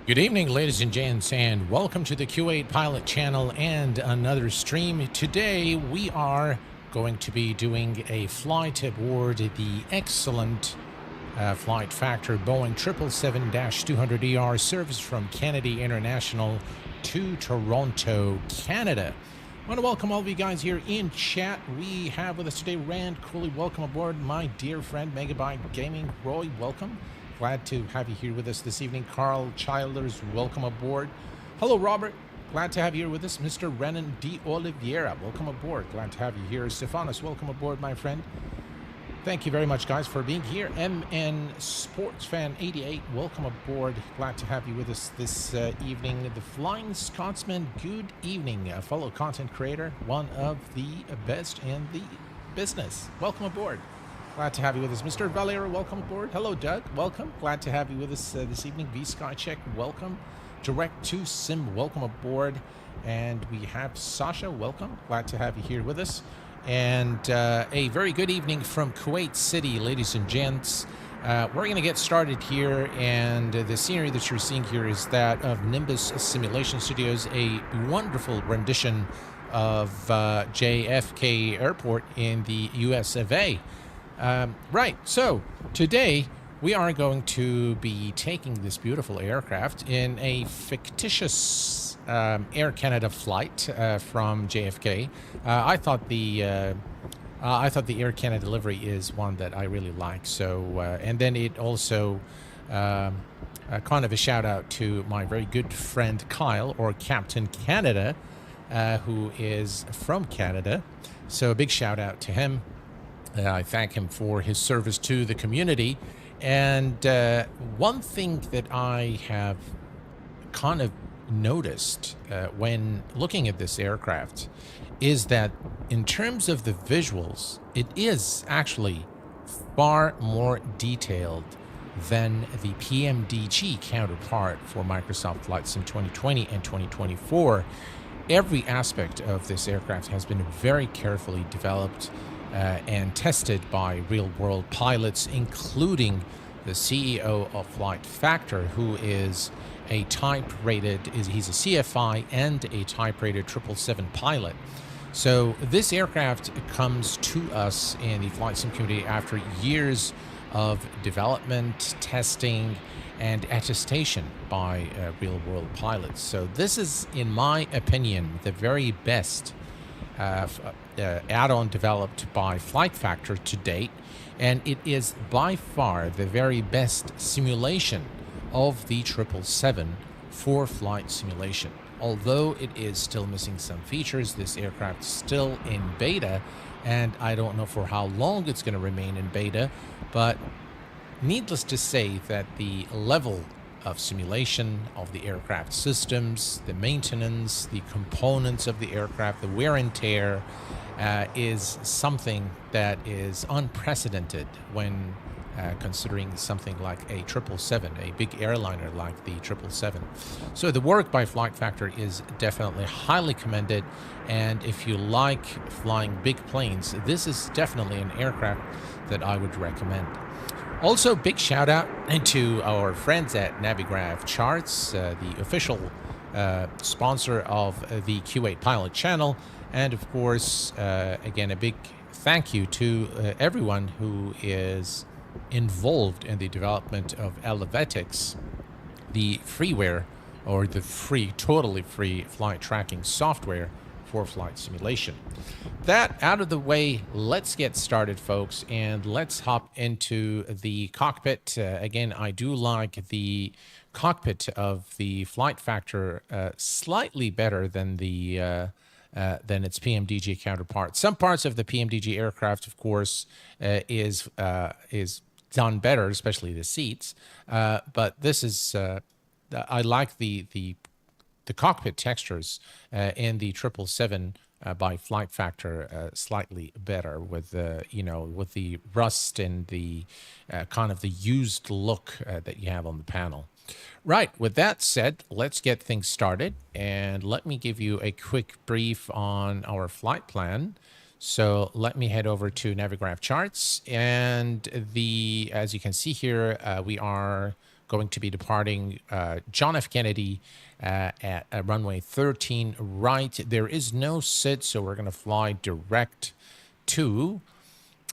Good evening, ladies and gents, and welcome to the Q8 Pilot channel and another stream. Today, we are going to be doing a flight aboard the excellent flight factor Boeing 777-200ER service from Kennedy International to Toronto, Canada. I want to welcome all of you guys here in chat. We have with us today Rand Cooley. Welcome aboard, my dear friend, Megabyte Gaming. Roy, welcome. Glad to have you here with us this evening. Carl Childers, welcome aboard. Hello, Robert. Glad to have you here with us. Mr. Renan D. Oliveira, welcome aboard. Glad to have you here. Stefanos, welcome aboard, my friend. Thank you very much, guys, for being here. MN Sports Fan 88, welcome aboard. Glad to have you with us this evening. The Flying Scotsman, good evening. A fellow content creator, one of the best in the business. Welcome aboard. Glad to have you with us. Mr. Valera, welcome aboard. Hello, Doug. Welcome. Glad to have you with us this evening. V-Skycheck, welcome. Direct to Sim, welcome aboard. And we have Sasha, welcome. Glad to have you here with us. And a very good evening from Kuwait City, ladies and gents. We're going to get started here. And the scenery that you're seeing here is that of Nimbus Simulation Studios, a wonderful rendition of JFK Airport in the US of A. Right, so today we are going to be taking this beautiful aircraft in a fictitious Air Canada flight from JFK. I thought the Air Canada livery is one that I really like. So, and then it also kind of a shout out to my very good friend Kyle, or Captain Canada, who is from Canada. So a big shout out to him. I thank him for his service to the community. And one thing that I have kind of noticed when looking at this aircraft is that in terms of the visuals, it is actually far more detailed than the PMDG counterpart for Microsoft Flight Sim 2020 and 2024. Every aspect of this aircraft has been very carefully developed and tested by real-world pilots, including the CEO of Flight Factor, who is a type-rated, he's a CFI and a type-rated 777 pilot. So this aircraft comes to us in the flight sim community after years of development, testing, and attestation by real-world pilots. So this is, in my opinion, the very best add-on developed by Flight Factor to date, and it is by far the very best simulation of the 777 for flight simulation. Although it is still missing some features, this aircraft is still in beta, and I don't know for how long it's going to remain in beta, but needless to say that the level of simulation of the aircraft systems, the maintenance, the components of the aircraft, the wear and tear is something that is unprecedented when considering something like a 777, a big airliner like the 777. So the work by Flight Factor is definitely highly commended, and if you like flying big planes, this is definitely an aircraft that I would recommend. Also, big shout out to our friends at Navigraph Charts, the official sponsor of the Q8 Pilot channel. And of course, again, a big thank you to everyone who is involved in the development of ELEVATEX, the freeware or the free, totally free flight tracking software for flight simulation. That out of the way, let's get started, folks, and let's hop into the cockpit. Again, I do like the cockpit of the Flight Factor slightly better than the than its PMDG counterpart. Some parts of the PMDG aircraft, of course, is done better, especially the seats. But this is I like the cockpit textures in the 777 by Flight Factor slightly better, with with the rust and the kind of the used look that you have on the panel. Right, with that said, let's get things started, and let me give you a quick brief on our flight plan. So let me head over to Navigraph Charts, and as you can see here, we are going to be departing John F. Kennedy at runway 13 right. There is no SID, so we're going to fly direct to,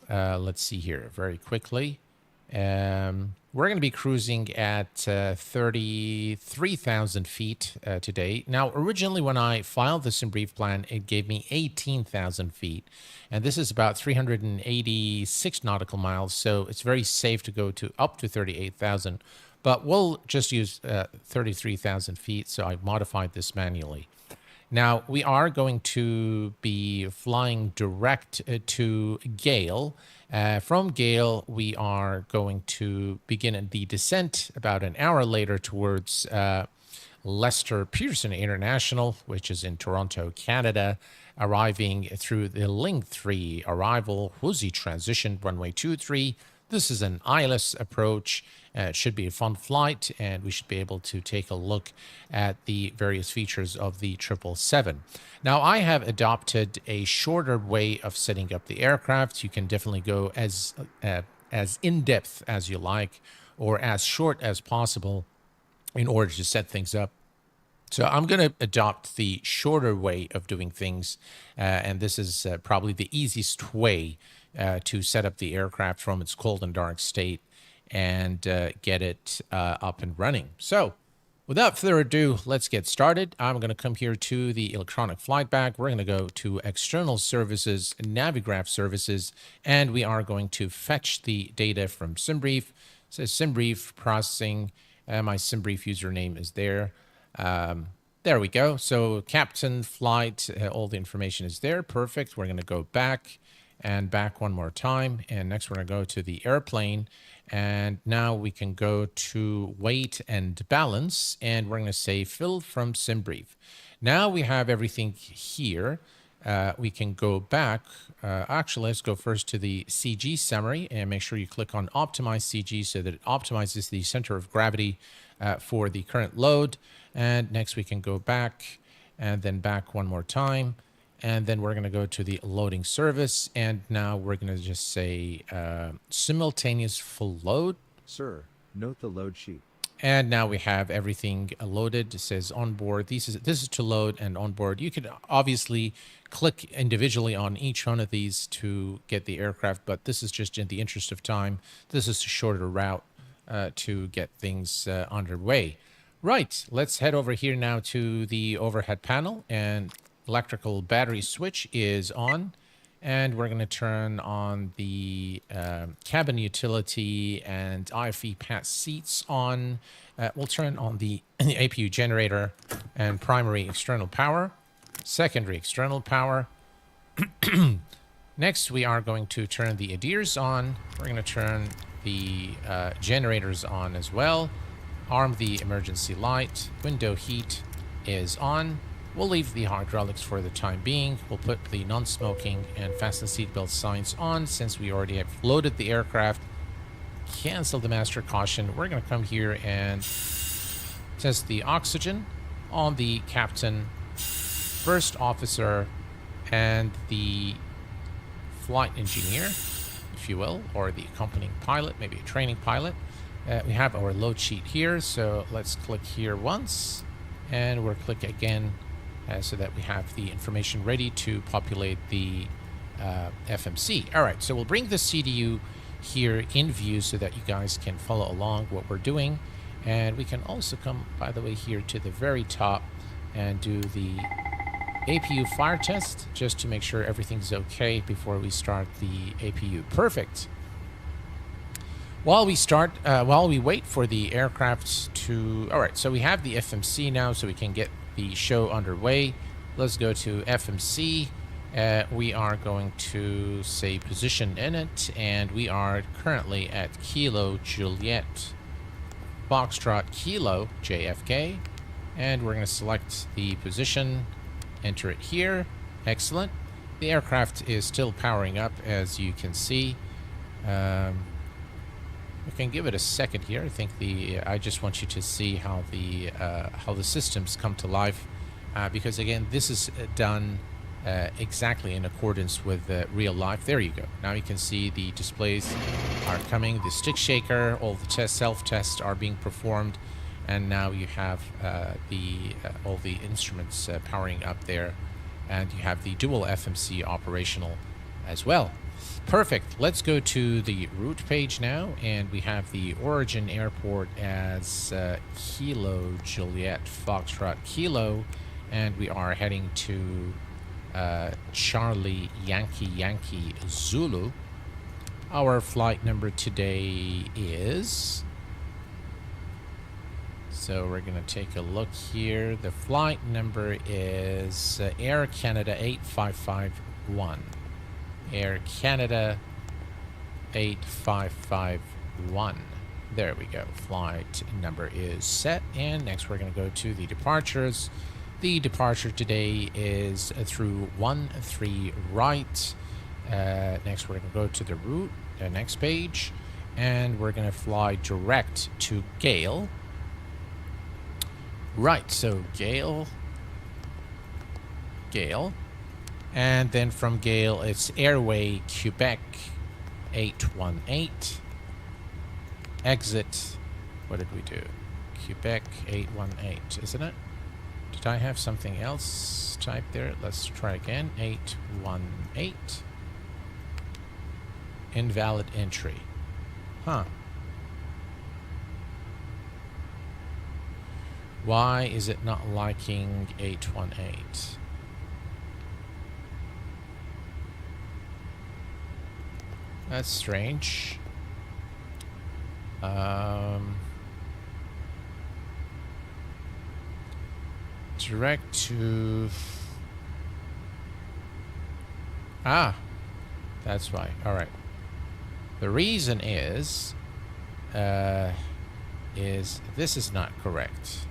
let's see here very quickly. We're going to be cruising at 33,000 feet today. Now, originally when I filed the SimBrief plan, it gave me 18,000 feet. And this is about 386 nautical miles, so it's very safe to go to up to 38,000. But we'll just use 33,000 feet, so I've modified this manually. Now, we are going to be flying direct to Gale. From Gale, we are going to begin the descent about an hour later towards Lester Pearson International, which is in Toronto, Canada, arriving through the Link 3 arrival, Woozy transition, runway 23. This is an eyeless approach. It should be a fun flight, and we should be able to take a look at the various features of the 777. Now, I have adopted a shorter way of setting up the aircraft. You can definitely go as in-depth as you like, or as short as possible in order to set things up. So I'm going to adopt the shorter way of doing things, and this is probably the easiest way to set up the aircraft from its cold and dark state and get it up and running. So without further ado, let's get started. I'm going to come here to the electronic flight bag. We're going to go to external services, Navigraph services, and we are going to fetch the data from SimBrief. It says SimBrief processing. My SimBrief username is there. There we go. So captain, flight, all the information is there. Perfect. We're going to go back and back one more time. And next we're going to go to the airplane. And now we can go to weight and balance. And we're going to say fill from SimBrief. Now we have everything here. We can go back. Actually, let's go first to the CG summary and make sure you click on Optimize CG so that it optimizes the center of gravity for the current load. And next we can go back and then back one more time. And then we're going to go to the loading service. And now we're going to just say simultaneous full load. Sir, note the load sheet. And now we have everything loaded. It says onboard. This is to load and onboard. You could obviously click individually on each one of these to get the aircraft, but this is just in the interest of time. This is a shorter route to get things underway. Right, let's head over here now to the overhead panel, and electrical battery switch is on. And we're going to turn on the cabin utility and IFE pass seats on. We'll turn on the APU generator and primary external power, secondary external power. Next, we are going to turn the ADDONS on. We're going to turn the generators on as well. Arm the emergency light. Window heat is on. We'll leave the hydraulics for the time being. We'll put the non-smoking and fasten seatbelt signs on since we already have loaded the aircraft. Cancel the master caution. We're going to come here and test the oxygen on the captain, first officer, and the flight engineer, if you will, or the accompanying pilot, maybe a training pilot. We have our load sheet here, so let's click here once, and we'll click again so that we have the information ready to populate the FMC. All right, so we'll bring the CDU here in view so that you guys can follow along what we're doing. And we can also come, by the way, here to the very top and do the APU fire test just to make sure everything's okay before we start the APU. Perfect. While we wait for the aircraft to... All right, so we have the FMC now, so we can get the show underway. Let's go to FMC. We are going to say position in it, and we are currently at Kilo Juliet Foxtrot Kilo JFK, and we're going to select the position, enter it here. Excellent. The aircraft is still powering up, as you can see. We can give it a second here. I think I just want you to see how the systems come to life, because again, this is done exactly in accordance with real life. There you go. Now you can see the displays are coming. The stick shaker, all the self-tests are being performed. And now you have all the instruments powering up there. And you have the dual FMC operational as well. Perfect. Let's go to the route page now. And we have the origin airport as Kilo Juliet Foxtrot Kilo. And we are heading to Charlie Yankee Yankee Zulu. Our flight number today is... So we're going to take a look here. The flight number is Air Canada 8551. Air Canada 8551. There we go. Flight number is set. And next we're going to go to the departures. The departure today is through 13 right. Next we're going to go to the route, the next page. And we're going to fly direct to Gale. Right, so Gale. And then from Gale, it's Airway Quebec 818. Exit, what did we do? Quebec 818, isn't it? Did I have something else typed there? Let's try again. 818. Invalid entry. Huh. Why is it not liking 818? That's strange. Direct to... Ah, that's why. All right. The reason is this is not correct.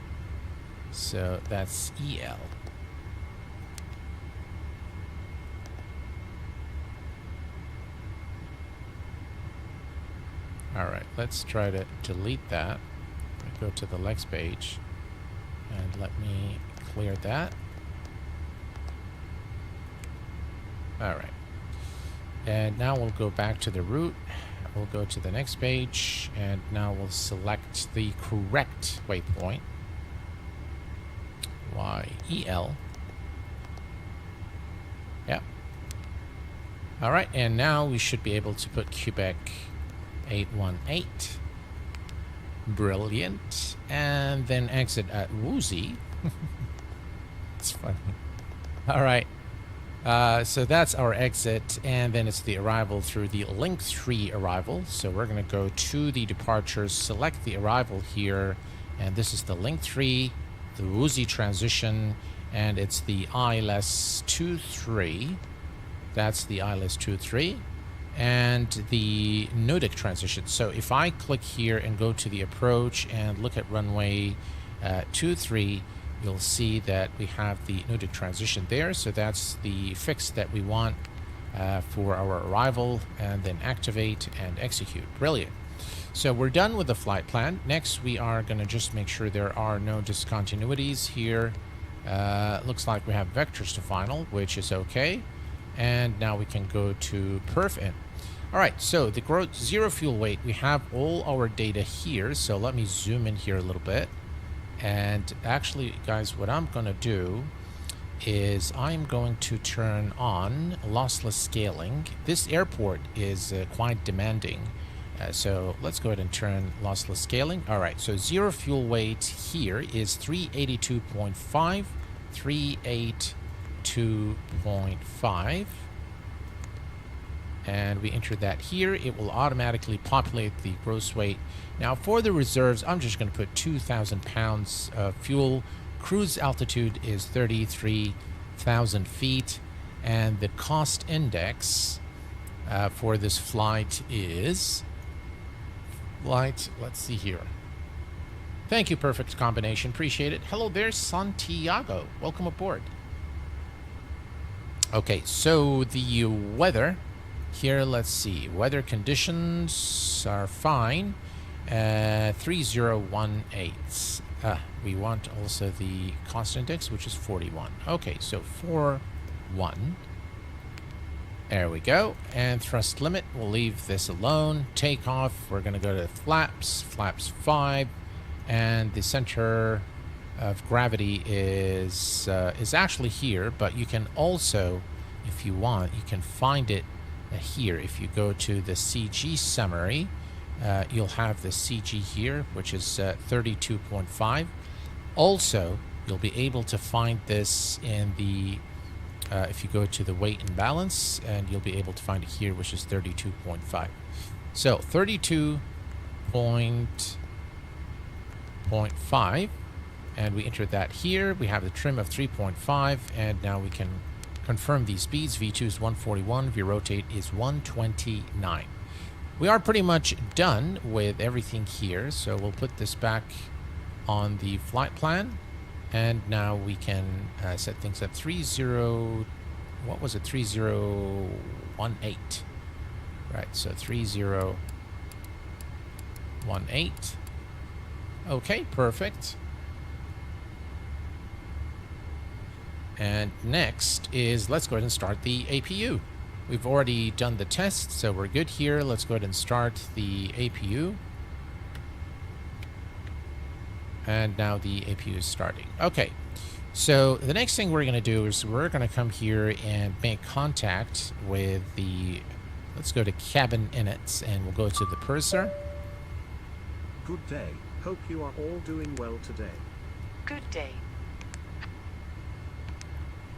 So that's EL. All right, let's try to delete that. Go to the next page and let me clear that. All right. And now we'll go back to the route. We'll go to the next page and now we'll select the correct waypoint. YEL. Yep. All right, and now we should be able to put Quebec 818. Brilliant. And then exit at Woozy. It's funny. All right. So that's our exit, and then it's the arrival through the link 3 arrival. So we're going to go to the departures, select the arrival here, and this is the link 3, the Woozy transition, and it's the ILS 23. That's the ILS 23, and the Nodic transition. So if I click here and go to the approach and look at runway 23, you'll see that we have the Nodic transition there. So that's the fix that we want for our arrival, and then activate and execute. Brilliant. So we're done with the flight plan. Next, we are going to just make sure there are no discontinuities here. Looks like we have vectors to final, which is okay. And now we can go to perf in. All right, so the zero fuel weight, we have all our data here. So let me zoom in here a little bit. And actually, guys, what I'm going to do is I'm going to turn on lossless scaling. This airport is quite demanding. So let's go ahead and turn lossless scaling. All right, so zero fuel weight here is 382.5, 382.5. And we enter that here. It will automatically populate the gross weight. Now for the reserves, I'm just going to put 2,000 pounds of fuel. Cruise altitude is 33,000 feet. And the cost index for this flight is... let's see here. Thank you, perfect combination. Appreciate it. Hello there, Santiago. Welcome aboard. Okay, so the weather... here, let's see. Weather conditions are fine. 3018. We want also the cost index, which is 41. Okay, so 41. 1. There we go. And thrust limit, we'll leave this alone. Takeoff, we're going to go to flaps, flaps 5. And the center of gravity is actually here, but you can also, if you want, you can find it here. If you go to the CG summary, you'll have the CG here, which is 32.5. Also, you'll be able to find this in the if you go to the weight and balance, and you'll be able to find it here, which is 32.5. So 32.5, and we entered that here. We have the trim of 3.5, and now we can confirm these speeds. V2 is 141, V-rotate is 129. We are pretty much done with everything here, so we'll put this back on the flight plan. And now we can set things at 30, what was it, 3018. Right, so 3018. Okay, perfect. And next is, let's go ahead and start the APU. We've already done the test, so we're good here. Let's go ahead and start the APU. And now the APU is starting. Okay, so the next thing we're going to do is we're going to come here and make contact with the, let's go to cabin inits, and we'll go to the purser. Good day. Hope you are all doing well today. Good day.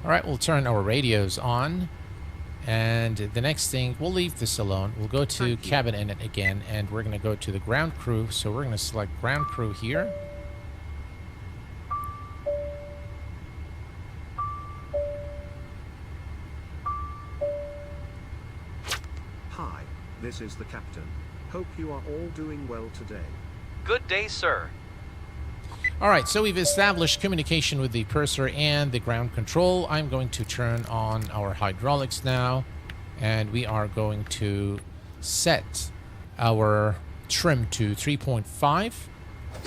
All right, we'll turn our radios on. And the next thing, we'll leave this alone. We'll go to cabin init again, and we're going to go to the ground crew. So we're going to select ground crew here. Hi, this is the captain. Hope you are all doing well today. Good day, sir. All right, so we've established communication with the purser and the ground control. I'm going to turn on our hydraulics now, and we are going to set our trim to 3.5.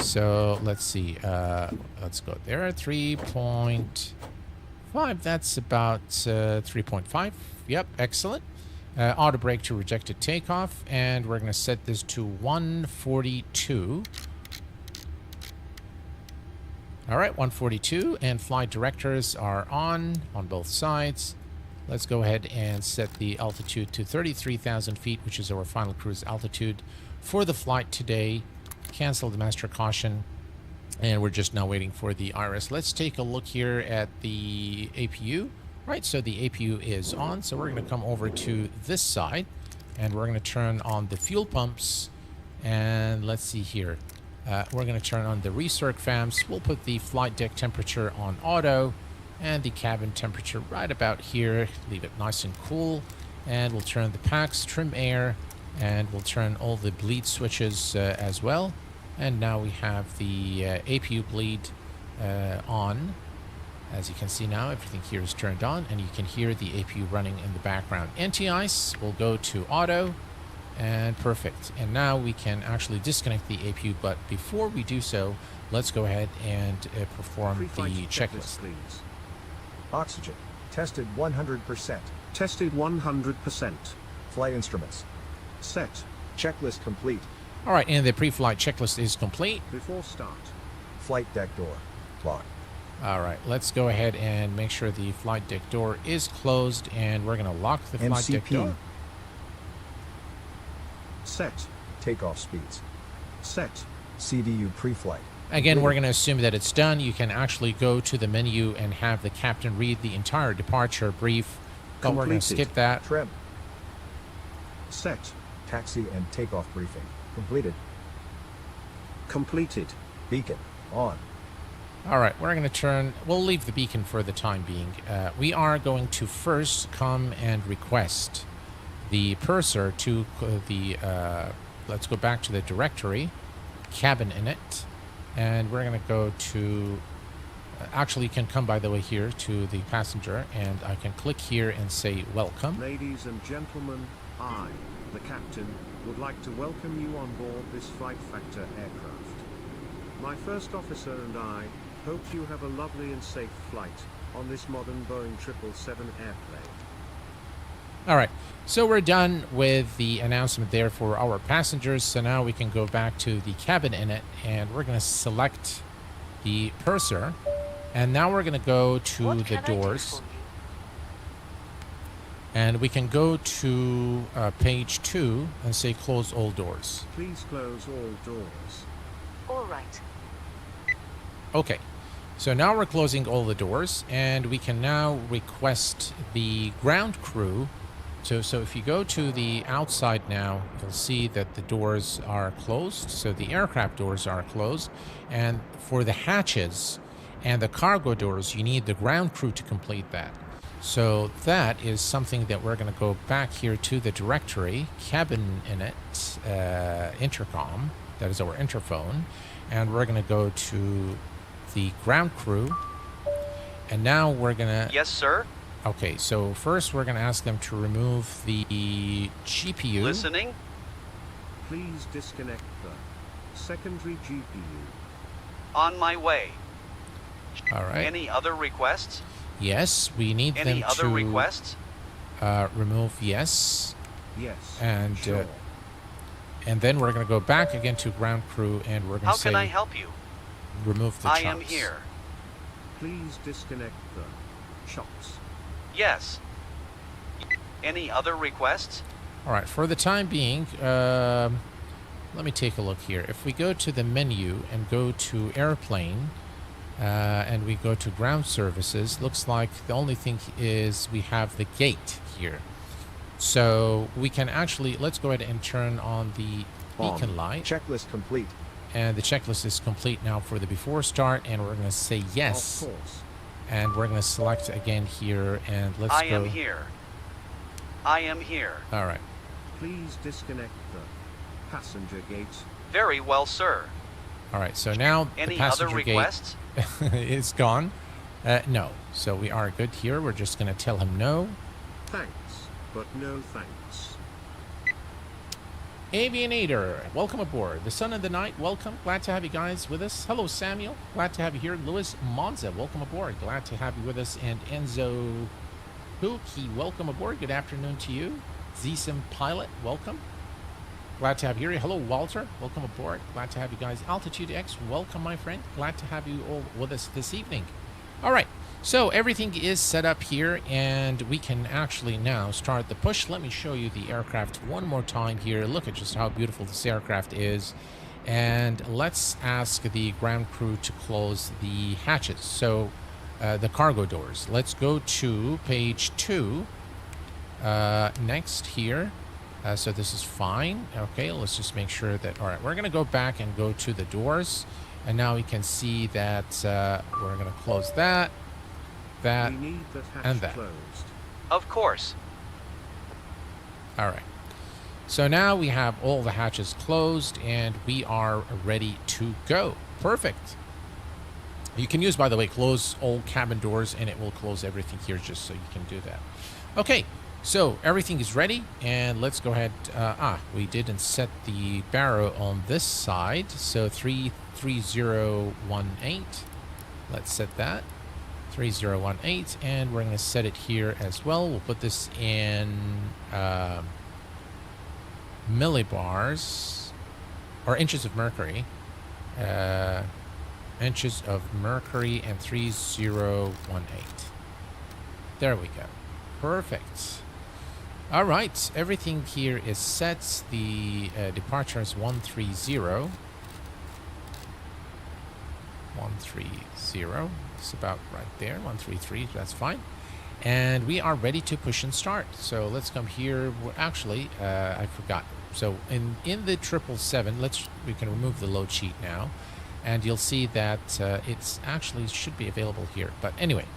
So let's see, let's go there, 3.5, that's about 3.5. Yep, excellent. Auto brake to rejected takeoff, and we're going to set this to 142. All right, 142, and flight directors are on both sides. Let's go ahead and set the altitude to 33,000 feet, which is our final cruise altitude for the flight today. Cancel the master caution, and we're just now waiting for the IRS. Let's take a look here at the APU. Right, so the APU is on, so we're going to come over to this side, and we're going to turn on the fuel pumps, and let's see here. We're going to turn on the recirc fans. We'll put the flight deck temperature on auto, and the cabin temperature right about here. Leave it nice and cool, and we'll turn the packs, trim air, and we'll turn all the bleed switches as well. And now we have the APU bleed on. As you can see now, everything here is turned on, and you can hear the APU running in the background. Anti-ice will go to auto, and perfect. And now we can actually disconnect the APU, but before we do so, let's go ahead and perform the checklist. Please. Oxygen. Tested 100%. Tested 100%. Flight instruments. Set. Checklist complete. All right, and the pre-flight checklist is complete. Before start. Flight deck door. Locked. All right, let's go ahead and make sure the flight deck door is closed, and we're going to lock the flight deck MCP. door. Set. Takeoff speeds. Set. CDU pre-flight. Again, we're going to assume that it's done. You can actually go to the menu and have the captain read the entire departure brief, but we're going to skip that. Trim. Set. Taxi and takeoff briefing. Completed. Completed. Beacon. On. All right, we're going to turn, we'll leave the beacon for the time being. We are going to first come and request the purser to let's go back to the directory, cabin init, and we're going to go to, actually you can come by the way here to the passenger, and I can click here and say welcome. Ladies and gentlemen, I, the captain, would like to welcome you on board this Flight Factor aircraft. My first officer and I hope you have a lovely and safe flight on this modern Boeing 777 airplane. All right, so we're done with the announcement there for our passengers. So now we can go back to the cabin in it, and we're going to select the purser. And now we're going to go to the doors. And we can go to page 2 and say close all doors. Please close all doors. All right. Okay, so now we're closing all the doors, and we can now request the ground crew. So if you go to the outside now, you'll see that the doors are closed. So the aircraft doors are closed. And for the hatches and the cargo doors, you need the ground crew to complete that. So that is something that we're going to go back here to the directory, cabin in it, intercom, that is our interphone, and we're going to go to the ground crew, and now we're going to... Yes, sir. Okay, so first we're going to ask them to remove the GPU. Listening. Please disconnect the secondary GPU. On my way. All right. Any other requests? Yes, we need Any them other to requests? remove yes. Yes. And sure. and then we're going to go back again to ground crew, and we're going How to say can I help you? remove the I chunks. am here. Please disconnect the chocks. Yes. Any other requests? All right, for the time being, let me take a look here. If we go to the menu and go to airplane, and we go to ground services, looks like the only thing is we have the gate here. So we can actually, let's go ahead and turn on the beacon light. Checklist complete. And the checklist is complete now for the before start, and we're going to say yes. Of course. And we're going to select again here, and let's I go. am here. I am here. All right. Please disconnect the passenger gates. Very well, sir. All right, so now the Any passenger other requests? gate is gone. No, so we are good here. We're just going to tell him no. Thanks, but no thanks. Avianator, welcome aboard. The Son of the Night, welcome. Glad to have you guys with us. Hello, Samuel. Glad to have you here. Louis Monza, welcome aboard. Glad to have you with us. And Enzo Pookie, welcome aboard. Good afternoon to you. Zsim Pilot, welcome. Glad to have you here. Hello, Walter. Welcome aboard. Glad to have you guys. Altitude X, welcome, my friend. Glad to have you all with us this evening. All right. So everything is set up here, and we can actually now start the push. Let me show you the aircraft one more time here. Look at just how beautiful this aircraft is. And let's ask the ground crew to close the hatches. So the cargo doors. Let's go to page 2. Next here. So this is fine. Okay, let's just make sure that... All right, we're going to go back and go to the doors. And now we can see that we're going to close that, that, We need that hatch and that. closed. Of course. All right. So now we have all the hatches closed, and we are ready to go. Perfect. You can use, by the way, close all cabin doors, and it will close everything here just so you can do that. Okay. So everything is ready, and let's go ahead. We didn't set the barrow on this side, so 33018. Let's set that 3018, and we're going to set it here as well. We'll put this in millibars or inches of mercury, inches of mercury, and 3018. There we go. Perfect. All right, everything here is set. The departure is 130. 130. It's about right there. 133. That's fine. And we are ready to push and start. So let's come here. Actually, I forgot. So in the 777, we can remove the load sheet now, and you'll see that it's actually should be available here. But anyway,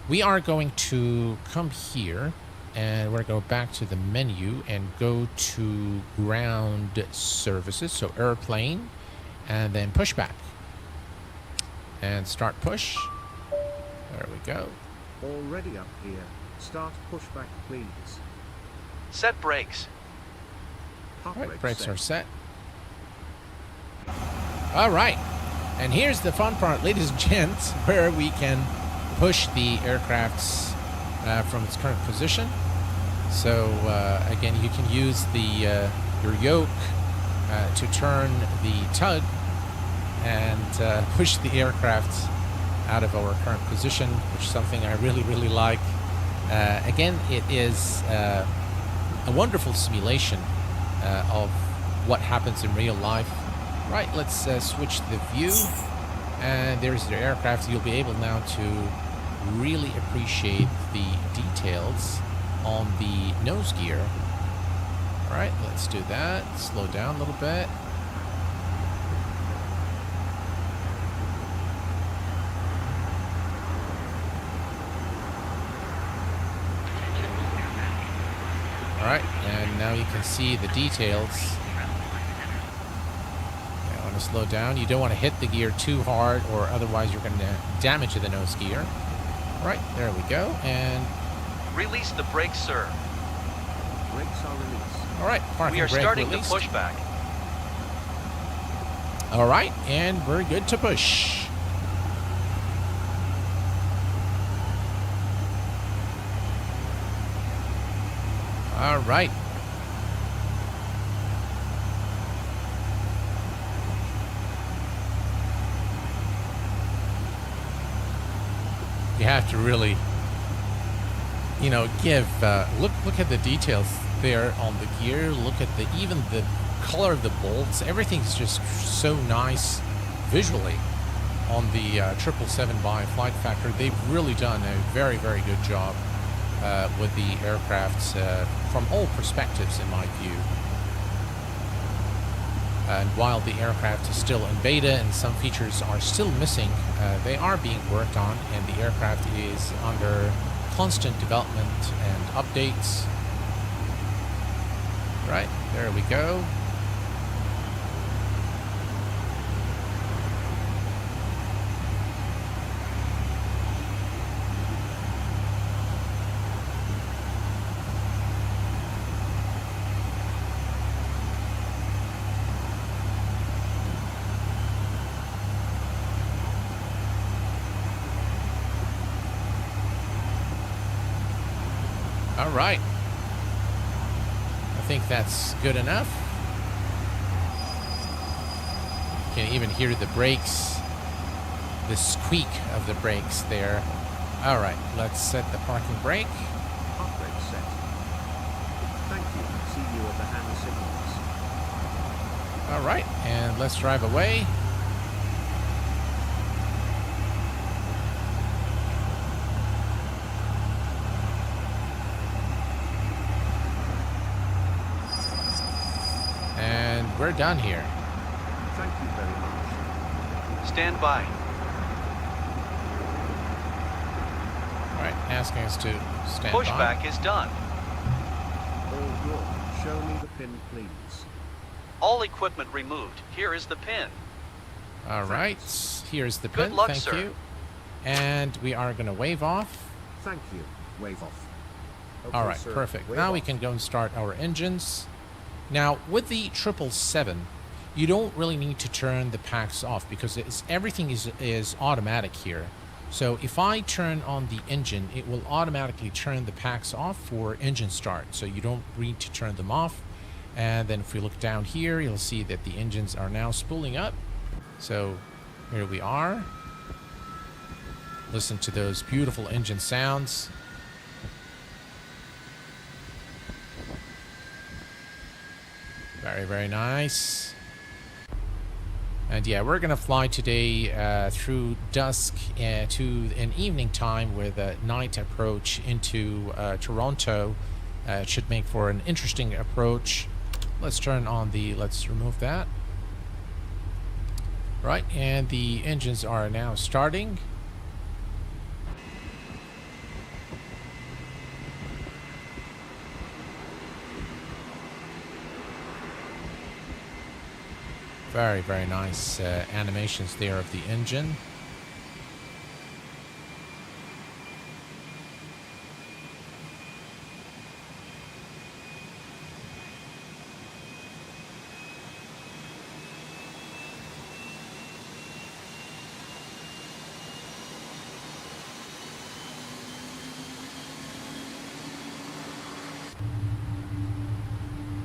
we are going to come here. And we're going to go back to the menu and go to ground services. So airplane, and then pushback. And start push. There we go. Already up here. Start pushback, please. Set brakes. Hot All right, brake brakes set. are set. All right. And here's the fun part, ladies and gents, where we can push the aircraft from its current position. So again, you can use the your yoke to turn the tug and push the aircraft out of our current position, which is something I really like. Again, it is a wonderful simulation of what happens in real life. Right, let's switch the view, and there's the aircraft. You'll be able now to really appreciate the details on the nose gear. All right, let's do that. Slow down a little bit. All right, and now you can see the details. I want to slow down. You don't want to hit the gear too hard, or otherwise you're going to damage the nose gear. All right, there we go, and Release the brakes, sir. Brakes are released. all right, parking We are brake starting released. the pushback. All right, and we're good to push. All right. You have to really, you know, give look at the details there on the gear. Look at the even the color of the bolts. Everything's just so nice visually on the 777 by Flight Factor. They've really done a very good job with the aircraft from all perspectives, in my view. And while the aircraft is still in beta and some features are still missing, they are being worked on, and the aircraft is under constant development and updates. Right, there we go. All right. I think that's good enough. You can even hear the brakes, the squeak of the brakes there. All right, let's set the parking brake. Park brake set. Thank you. See you at the hand signals. All right, and let's drive away. And we're done here. Thank you very much. Stand by. All right, asking us to stand by. Pushback is done. All good. Show me the pin, please. All equipment removed. Here is the pin. All right, here's the pin. Good luck, Thank sir. you. And we are going to wave off. Thank you. Wave off. Okay, All right, sir. perfect. Wave Now we off. can go and start our engines. Now, with the 777, you don't really need to turn the packs off because everything is automatic here. So if I turn on the engine, it will automatically turn the packs off for engine start. So you don't need to turn them off. And then if we look down here, you'll see that the engines are now spooling up. So here we are. Listen to those beautiful engine sounds. Very nice. And yeah, we're gonna fly today through dusk to an evening time with a night approach into Toronto. It should make for an interesting approach. Let's turn on the, let's remove that. Right, and the engines are now starting. Very nice animations there of the engine.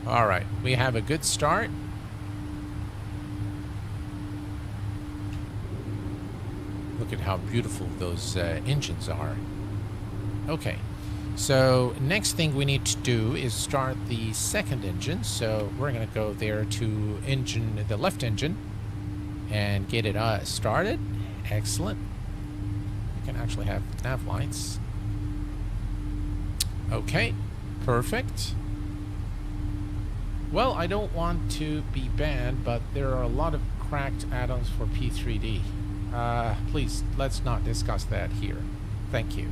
All right, we have a good start. Look at how beautiful those engines are. Okay, so next thing we need to do is start the second engine. So we're going to go there to the left engine, and get it started. Excellent. We can actually have nav lights. Okay, perfect. Well, I don't want to be banned, but there are a lot of cracked add-ons for P3D. Please, let's not discuss that here. Thank you.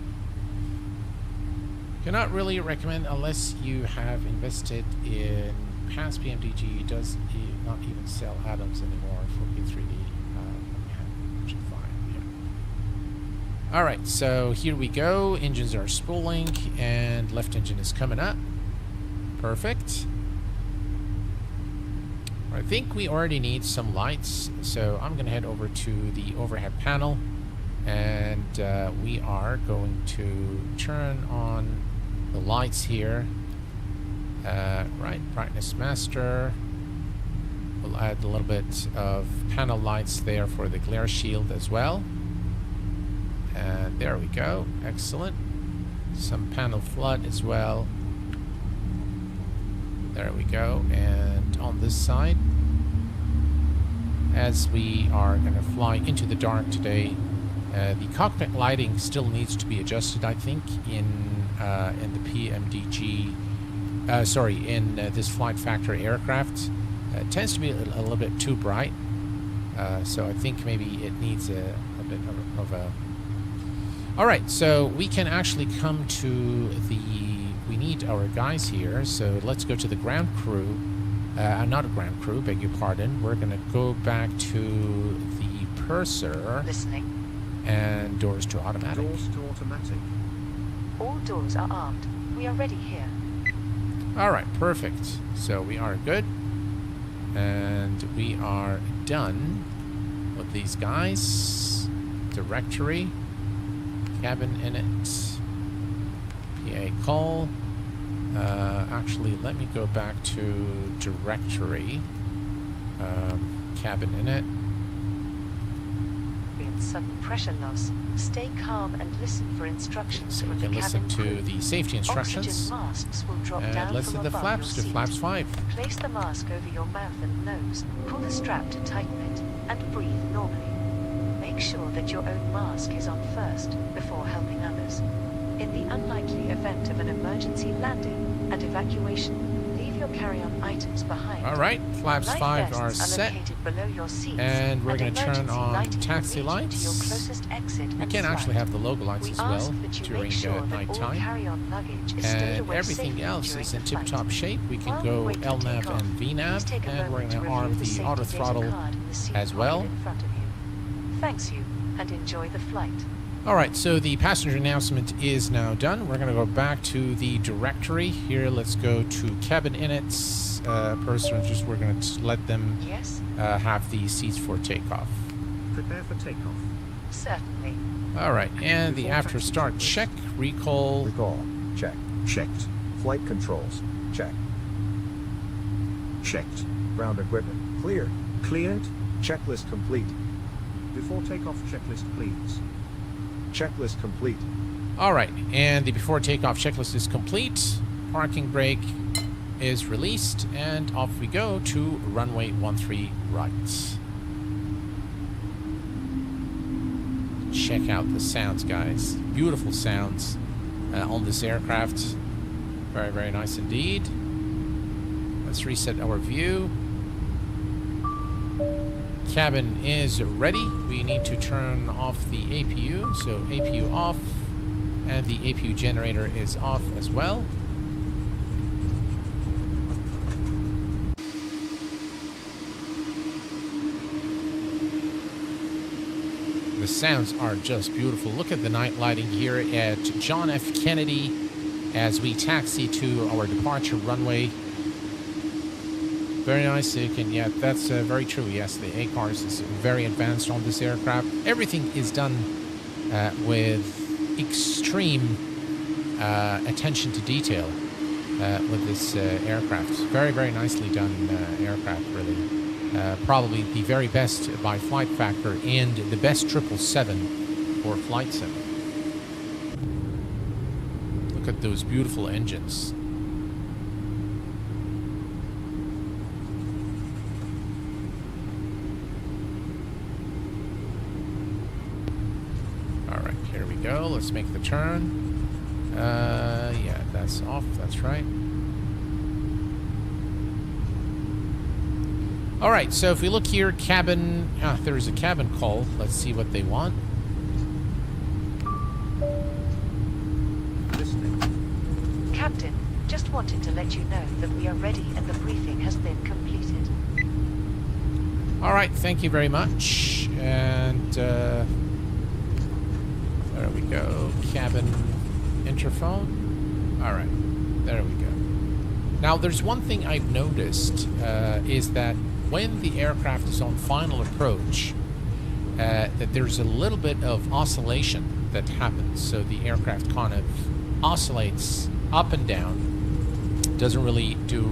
Cannot really recommend unless you have invested in past PMDG. Does not even sell add-ons anymore for P3D. All right, so here we go. Engines are spooling, and left engine is coming up. Perfect. I think we already need some lights, so I'm going to head over to the overhead panel, and we are going to turn on the lights here. Right, brightness master. We'll add a little bit of panel lights there for the glare shield as well. And there we go. Excellent. Some panel flood as well. There we go. And on this side, as we are going to fly into the dark today, the cockpit lighting still needs to be adjusted, I think, in the PMDG. In this Flight Factory aircraft. It tends to be a little bit too bright. So I think maybe it needs a bit of a... Alright, so we can actually come to we need our guys here, so let's go to the ground crew. Not a ground crew, beg your pardon. We're going to go back to the purser. Listening. And doors to automatic. Doors to automatic. All doors are armed. We are ready here. Alright, perfect. So we are good. And we are done with these guys. Directory. Cabin in it. PA call. Actually, let me go back to directory. Cabin in it. Sudden pressure loss. Stay calm and listen for instructions So from we can the listen cabin to crew. the safety instructions. Oxygen masks will drop And down let's from hit the above flaps your to seat. flaps 5. Place the mask over your mouth and nose. Pull the strap to tighten it and breathe normally. Make sure that your own mask is on first before helping others. In the unlikely event of an emergency landing and evacuation, leave your carry-on items behind. All right, flaps Life 5 are vests set. located below your seats, And we're going to turn emergency on lighting taxi will lead you to your lights. closest exit We and can actually slide. have the logo lights We as well ask that you during make sure that all nighttime. carry-on luggage is stowed And away everything safely else during is the in flight. tip-top shape. We can While we go wait for LNAV takeoff, and please VNAV, take a and we're moment going to to arm review the safety auto data throttle card in the seat as well. pocket in front of you. Thanks you, and enjoy the flight. All right, so the passenger announcement is now done. We're going to go back to the directory. Here, let's go to cabin inits. Persons, we're going to let them Yes? have the seats for takeoff. Prepare for takeoff. Certainly. All right, and the Before after taxi start checklist. check, recall. Recall. Check. Checked. Flight controls. Check. Checked. Ground equipment. Cleared. Cleared. Checklist complete. Before takeoff checklist, please. Checklist complete. All right, and the before takeoff checklist is complete. Parking brake is released, and off we go to runway 13 right. Check out the sounds, guys. Beautiful sounds on this aircraft. Very, very nice indeed. Let's reset our view. Cabin is ready. We need to turn off the APU. So APU off, and the APU generator is off as well. The sounds are just beautiful. Look at the night lighting here at John F. Kennedy as we taxi to our departure runway. Very nice. You can, yeah, that's very true. Yes, the ACARS is very advanced on this aircraft. Everything is done with extreme attention to detail. with this aircraft. Very, very nicely done aircraft, really. Probably the very best by flight factor and the best 777 for flight sim. Look at those beautiful engines. Alright, here we go. Let's make the turn. Yeah, that's off. That's right. Alright, so if we look here, cabin... there is a cabin call. Let's see what they want. Listening. Captain, just wanted to let you know that we are ready and the briefing has been completed. Alright, thank you very much. And, there we go. Cabin interphone. Alright, there we go. Now, there's one thing I've noticed, is that when the aircraft is on final approach, that there's a little bit of oscillation that happens. So the aircraft kind of oscillates up and down. Doesn't really do,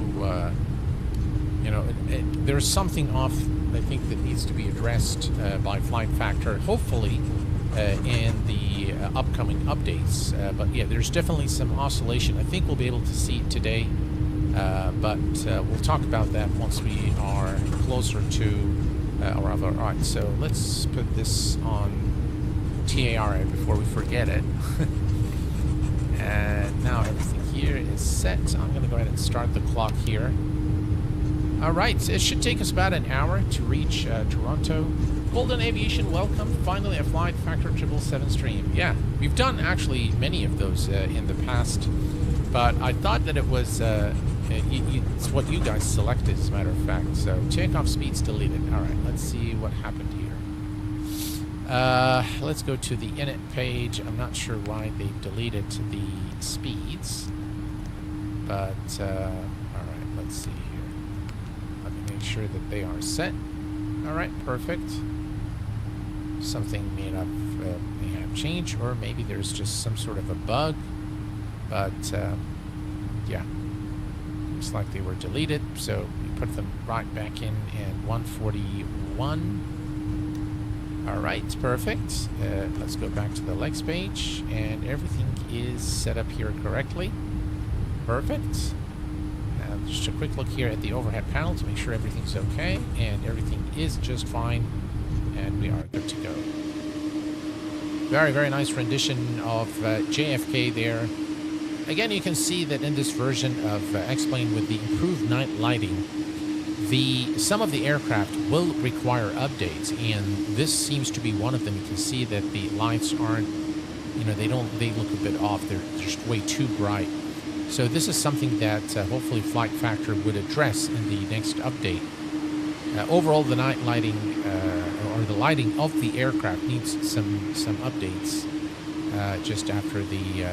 you know, there's something off, I think, that needs to be addressed by flight factor, hopefully in the upcoming updates. But yeah, there's definitely some oscillation. I think we'll be able to see it today. But we'll talk about that once we are closer to our other. Alright, so let's put this on TARA before we forget it. And now everything here is set. I'm going to go ahead and start the clock here. Alright, it should take us about an hour to reach Toronto. Golden Aviation, welcome. Finally, a flight factor 777 stream. Yeah, we've done actually many of those in the past, but I thought that it was it's what you guys selected, as a matter of fact. So takeoff speeds deleted. All right, let's see what happened here. Let's go to the init page. I'm not sure why they deleted the speeds, but all right, let's see here. Let me make sure that they are set. All right, perfect. Something may have changed, or maybe there's just some sort of a bug. But yeah, looks like they were deleted, so we put them right back in at 141. All right, perfect. Let's go back to the legs page, and everything is set up here correctly. Perfect. Just a quick look here at the overhead panel to make sure everything's okay, and everything is just fine, and we are good to go. Very, very nice rendition of JFK there. Again, you can see that in this version of X-Plane with the improved night lighting, some of the aircraft will require updates, and this seems to be one of them. You can see that the lights aren't, you know, they look a bit off. They're just way too bright. So this is something that hopefully Flight Factor would address in the next update. Overall, the night lighting, or the lighting of the aircraft needs some updates just after the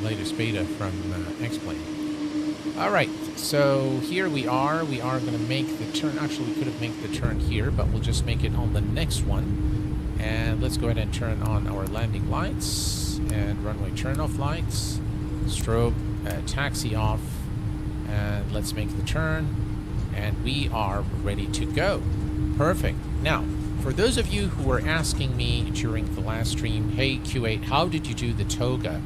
latest beta from X-Plane. All right, so here we are. We are going to make the turn. Actually, we could have made the turn here, but we'll just make it on the next one. And let's go ahead and turn on our landing lights and runway turn-off lights. Strobe, taxi off, and let's make the turn. And we are ready to go. Perfect. Now, for those of you who were asking me during the last stream, hey Q8, how did you do the toga?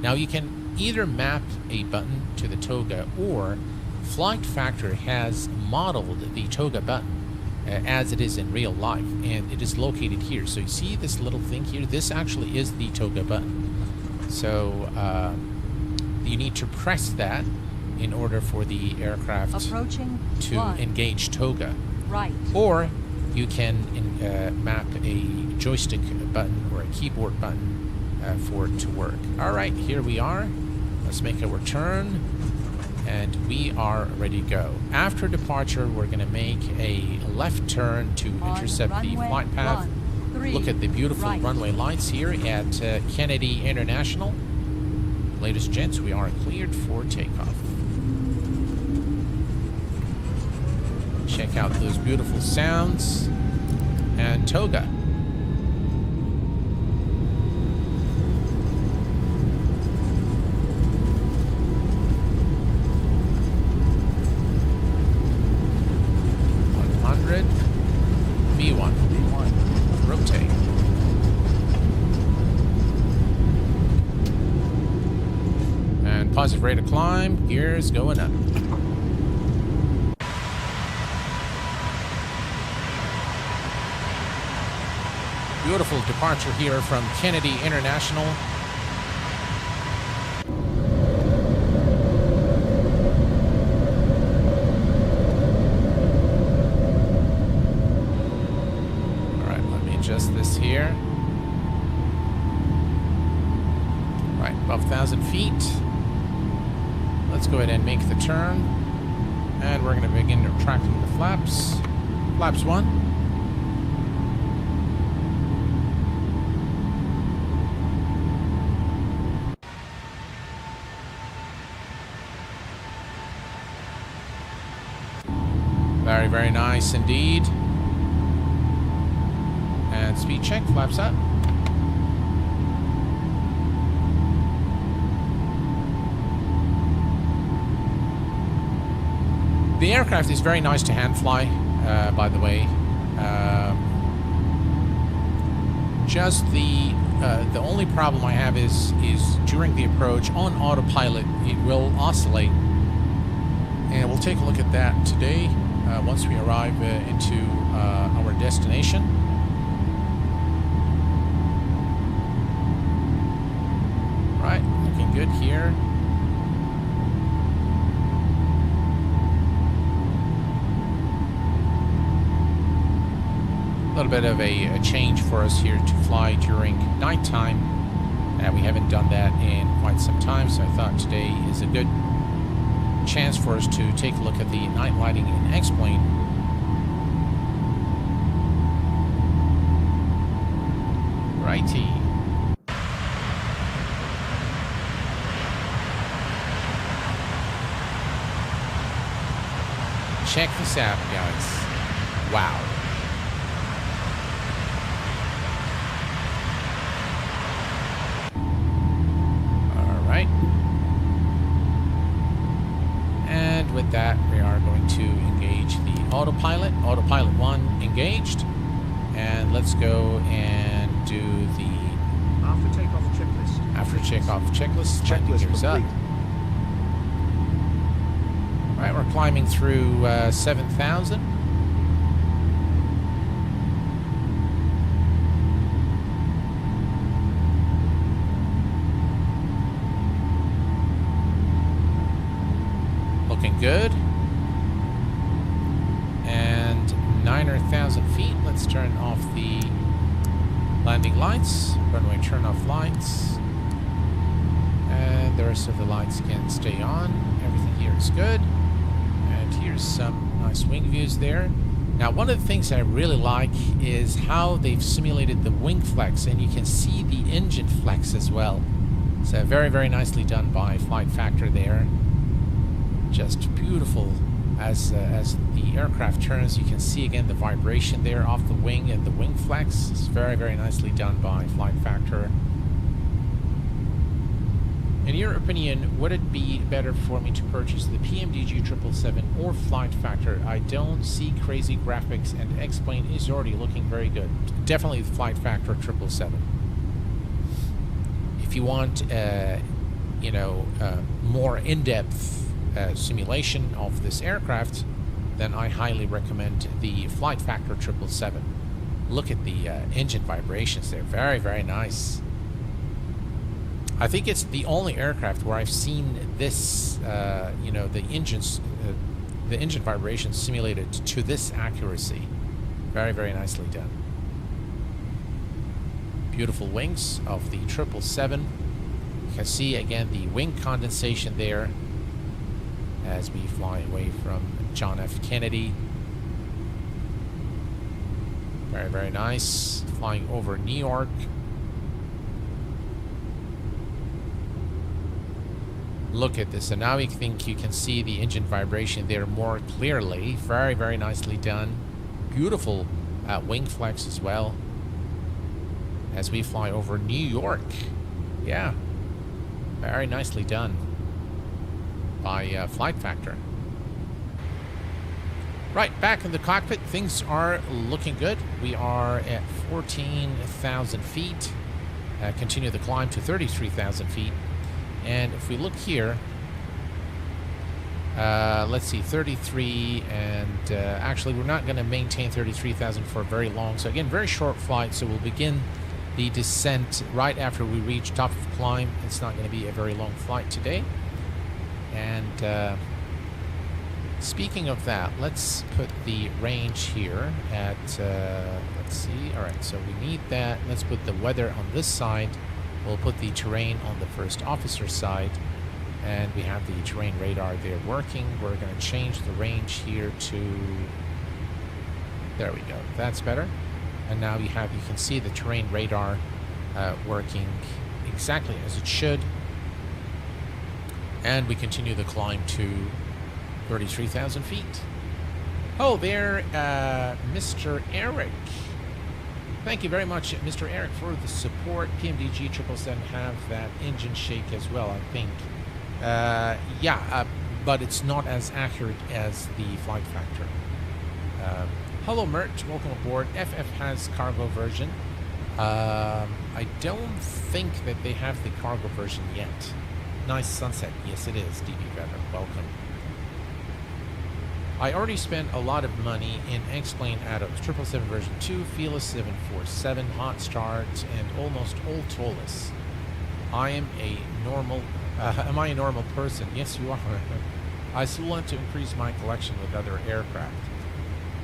Now you can either map a button to the toga, or Flight Factor has modeled the toga button as it is in real life, and it is located here. So you see this little thing here? This actually is the toga button. So you need to press that in order for the aircraft to engage toga. Right. Or you can map a joystick button or a keyboard button for it to work. All right, here we are. Let's make our turn, and we are ready to go. After departure, we're going to make a left turn to intercept the flight path. Look at the beautiful runway lights here at Kennedy International. Ladies and gents, we are cleared for takeoff. Check out those beautiful sounds and toga. positive rate of climb. Gears going up. Beautiful departure here from Kennedy International. All right, let me adjust this here. Right, above 1,000 feet. Let's go ahead and make the turn. And we're going to begin retracting the flaps. Flaps 1. Very, very nice indeed. And speed check, flaps up. The aircraft is very nice to hand fly, by the way. Just the only problem I have is during the approach on autopilot, it will oscillate. And we'll take a look at that today. Once we arrive into our destination. Right, looking good here. A little bit of a change for us here to fly during nighttime. We haven't done that in quite some time, so I thought today is a good chance for us to take a look at the night lighting in X-plane. Righty. Check this out, guys. Wow. All right. And with that, we are going to engage the autopilot. Autopilot 1 engaged. And let's go and do the After takeoff checklist. after takeoff checklist. Checklist Gears up. complete. All right, we're climbing through 7,000. Looking good. And 9,000 feet. Let's turn off the landing lights. Runway turn off lights. And the rest of the lights can stay on. Everything here is good. And here's some nice wing views there. Now, one of the things I really like is how they've simulated the wing flex, and you can see the engine flex as well. So very, very nicely done by Flight Factor there. Just beautiful. As the aircraft turns, you can see again the vibration there off the wing and the wing flex. It's very, very nicely done by Flight Factor. In your opinion, would it be better for me to purchase the PMDG 777 or Flight Factor? I don't see crazy graphics, and X-plane is already looking very good. Definitely the Flight Factor 777. If you want, more in-depth simulation of this aircraft, then I highly recommend the Flight Factor 777. Look at the engine vibrations there. Very, very nice. I think it's the only aircraft where I've seen this, the engine vibrations simulated to this accuracy. Very, very nicely done. Beautiful wings of the 777. You can see again the wing condensation there as we fly away from John F. Kennedy. Very, very nice. Flying over New York. Look at this. So now we think you can see the engine vibration there more clearly. Very, very nicely done. Beautiful wing flex as well as we fly over New York. Yeah. Very nicely done by Flight Factor. Right, back in the cockpit, things are looking good. We are at 14,000 feet. Continue the climb to 33,000 feet. And if we look here, Let's see, 33, and actually we're not going to maintain 33,000 for very long. So again, very short flight. So we'll begin the descent right after we reach top of climb. It's not going to be a very long flight today. And speaking of that, let's put the range here at, let's see, all right, so we need that. Let's put the weather on this side. We'll put the terrain on the first officer side. And we have the terrain radar there working. We're going to change the range here to, there we go, that's better. And now you can see the terrain radar working exactly as it should. And we continue the climb to 33,000 feet. Oh, there, Mr. Eric. Thank you very much, Mr. Eric, for the support. PMDG 777 have that engine shake as well, I think. But it's not as accurate as the flight factor. Hello, Mert. Welcome aboard. FF has cargo version. I don't think that they have the cargo version yet. Nice sunset. Yes, it is. DB Veteran. Welcome. I already spent a lot of money in X-Plane add-ons. 777 version 2, Fearless 747, Hot Start, and almost all Taurus. I am a normal... am I a normal person? Yes, you are. I still want to increase my collection with other aircraft.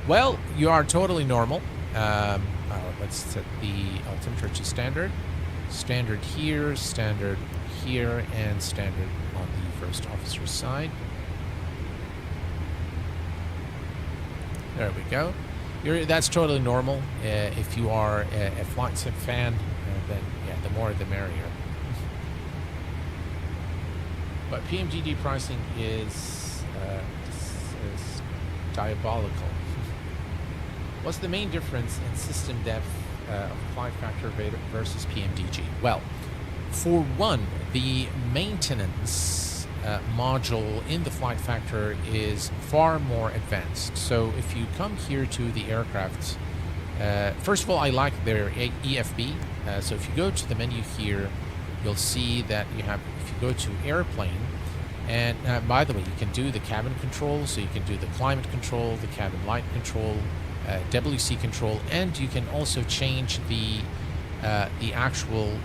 Well, you are totally normal. Let's set the altimeter to standard. Standard here, and standard on the first officer's side. There we go. That's totally normal. If you are a flight sim fan, then yeah, the more the merrier. But PMDD pricing is diabolical. What's the main difference in system depth of flight factor versus PMDG? Well, for one, the maintenance module in the flight factor is far more advanced. So if you come here to the aircraft, first of all, I like their EFB. So if you go to the menu here, you'll see that you have, if you go to airplane, and by the way, you can do the cabin control, so you can do the climate control, the cabin light control, WC control, and you can also change the actual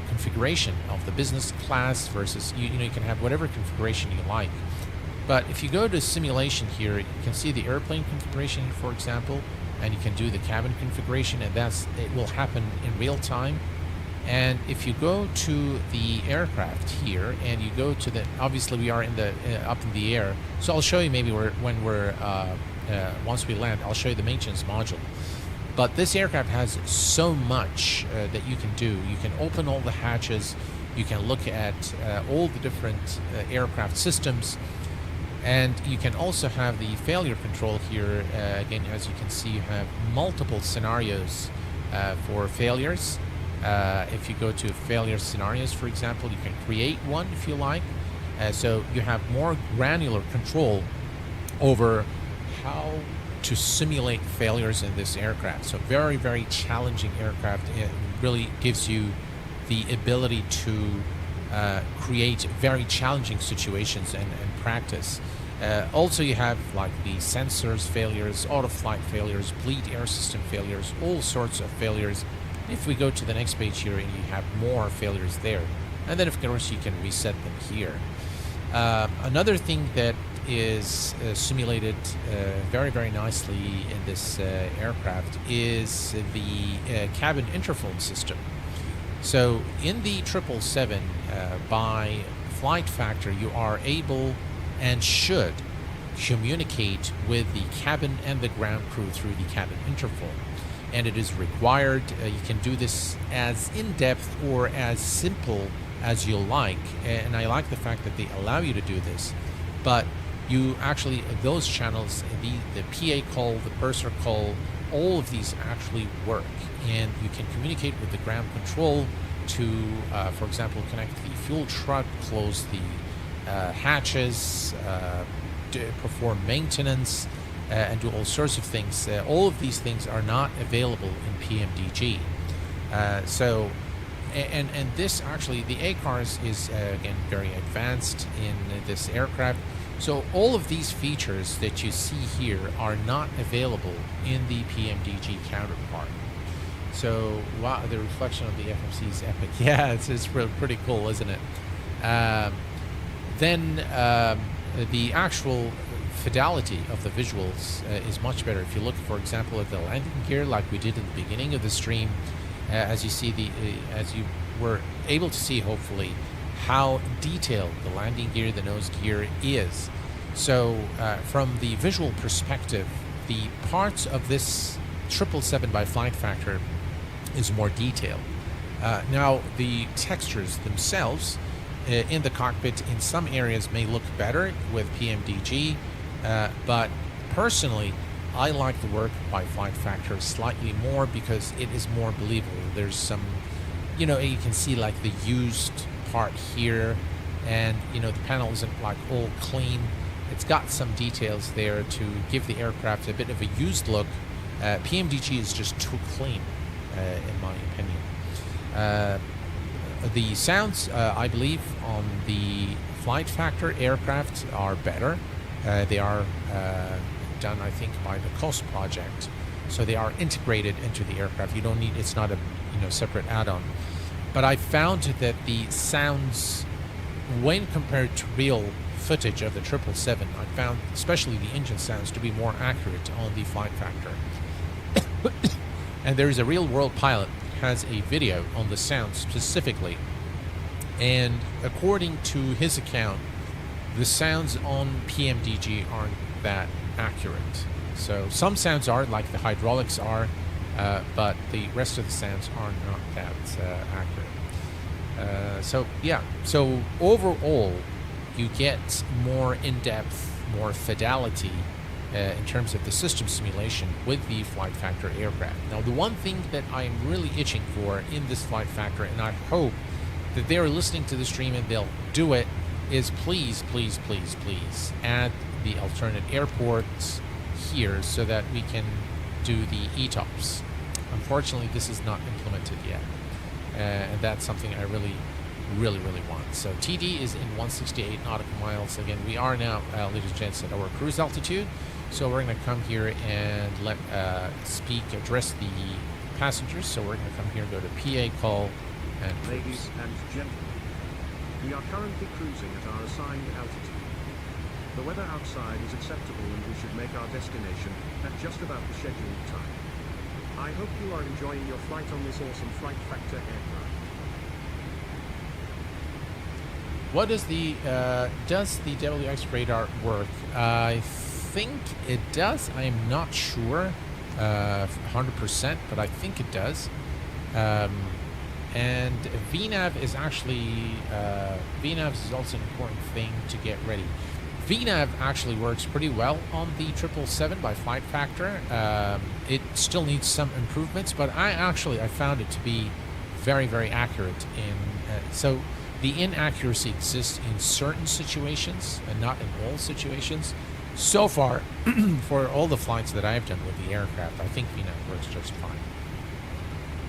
configuration of the business class versus, you know, you can have whatever configuration you like. But if you go to simulation here, you can see the airplane configuration, for example, and you can do the cabin configuration, and it will happen in real time. And if you go to the aircraft here, and you go to the, obviously we are in the up in the air, so I'll show you maybe when we're once we land, I'll show you the maintenance module. But this aircraft has so much that you can do. You can open all the hatches, you can look at all the different aircraft systems, and you can also have the failure control here. Again, as you can see, you have multiple scenarios for failures. If you go to failure scenarios, for example, you can create one if you like. So you have more granular control over how to simulate failures in this aircraft. So very, very challenging aircraft. It really gives you the ability to create very challenging situations and practice. Also, you have like the sensors failures, auto-flight failures, bleed air system failures, all sorts of failures. If we go to the next page here, and you have more failures there, and then of course you can reset them here. Another thing that is simulated very, very nicely in this aircraft is the cabin interphone system. So in the 777, by flight factor, you are able and should communicate with the cabin and the ground crew through the cabin interphone. And it is required. You can do this as in-depth or as simple as you like. And I like the fact that they allow you to do this. But you actually, those channels, the PA call, the purser call, all of these actually work. And you can communicate with the ground control to, for example, connect the fuel truck, close the hatches, perform maintenance, and do all sorts of things. All of these things are not available in PMDG. And this actually, the ACARS is again very advanced in this aircraft. So all of these features that you see here are not available in the PMDG counterpart. So wow, the reflection of the FMC is epic. Yeah, it's pretty cool, isn't it? Then the actual fidelity of the visuals is much better. If you look, for example, at the landing gear, like we did in the beginning of the stream, as you see as you were able to see, hopefully, how detailed the landing gear, the nose gear is. So from the visual perspective, the parts of this 777 by Flight Factor is more detailed. Now, the textures themselves in the cockpit in some areas may look better with PMDG, but personally, I like the work by Flight Factor slightly more because it is more believable. There's some, you can see like the used part here, and the panel isn't like all clean. It's got some details there to give the aircraft a bit of a used look. PMDG is just too clean, in my opinion. The sounds, I believe, on the Flight Factor aircraft are better. They are done, I think, by the COST project, so they are integrated into the aircraft. You don't need, it's not a separate add-on. But I found that the sounds, when compared to real footage of the 777, I found especially the engine sounds to be more accurate on the Flight Factor. And there is a real-world pilot who has a video on the sound specifically, and according to his account, the sounds on PMDG aren't that accurate. So some sounds are, like the hydraulics are, but the rest of the sounds are not that accurate. So yeah, so overall you get more in-depth, more fidelity in terms of the system simulation with the Flight Factor aircraft. Now, the one thing that I'm really itching for in this Flight Factor, and I hope that they're listening to the stream and they'll do it, is please, please, please, please add the alternate airports here so that we can do the ETOPS. Unfortunately, this is not implemented yet, and that's something I really want. So TD is in 168 nautical miles. Again, we are now, ladies and gents, at our cruise altitude. So we're going to come here and address the passengers. So we're going to come here and go to PA call and cruise. Ladies and gentlemen, we are currently cruising at our assigned altitude. The weather outside is acceptable and we should make our destination at just about the scheduled time. I hope you are enjoying your flight on this awesome Flight Factor aircraft. What does the WX radar work? I think it does. I am not sure 100%, but I think it does. And VNAV is actually VNAV is also an important thing to get ready. VNAV actually works pretty well on the 777 by Flight Factor. It still needs some improvements, but I found it to be very, very accurate so the inaccuracy exists in certain situations and not in all situations. So far, for all the flights that I've done with the aircraft, I think VNAV works just fine.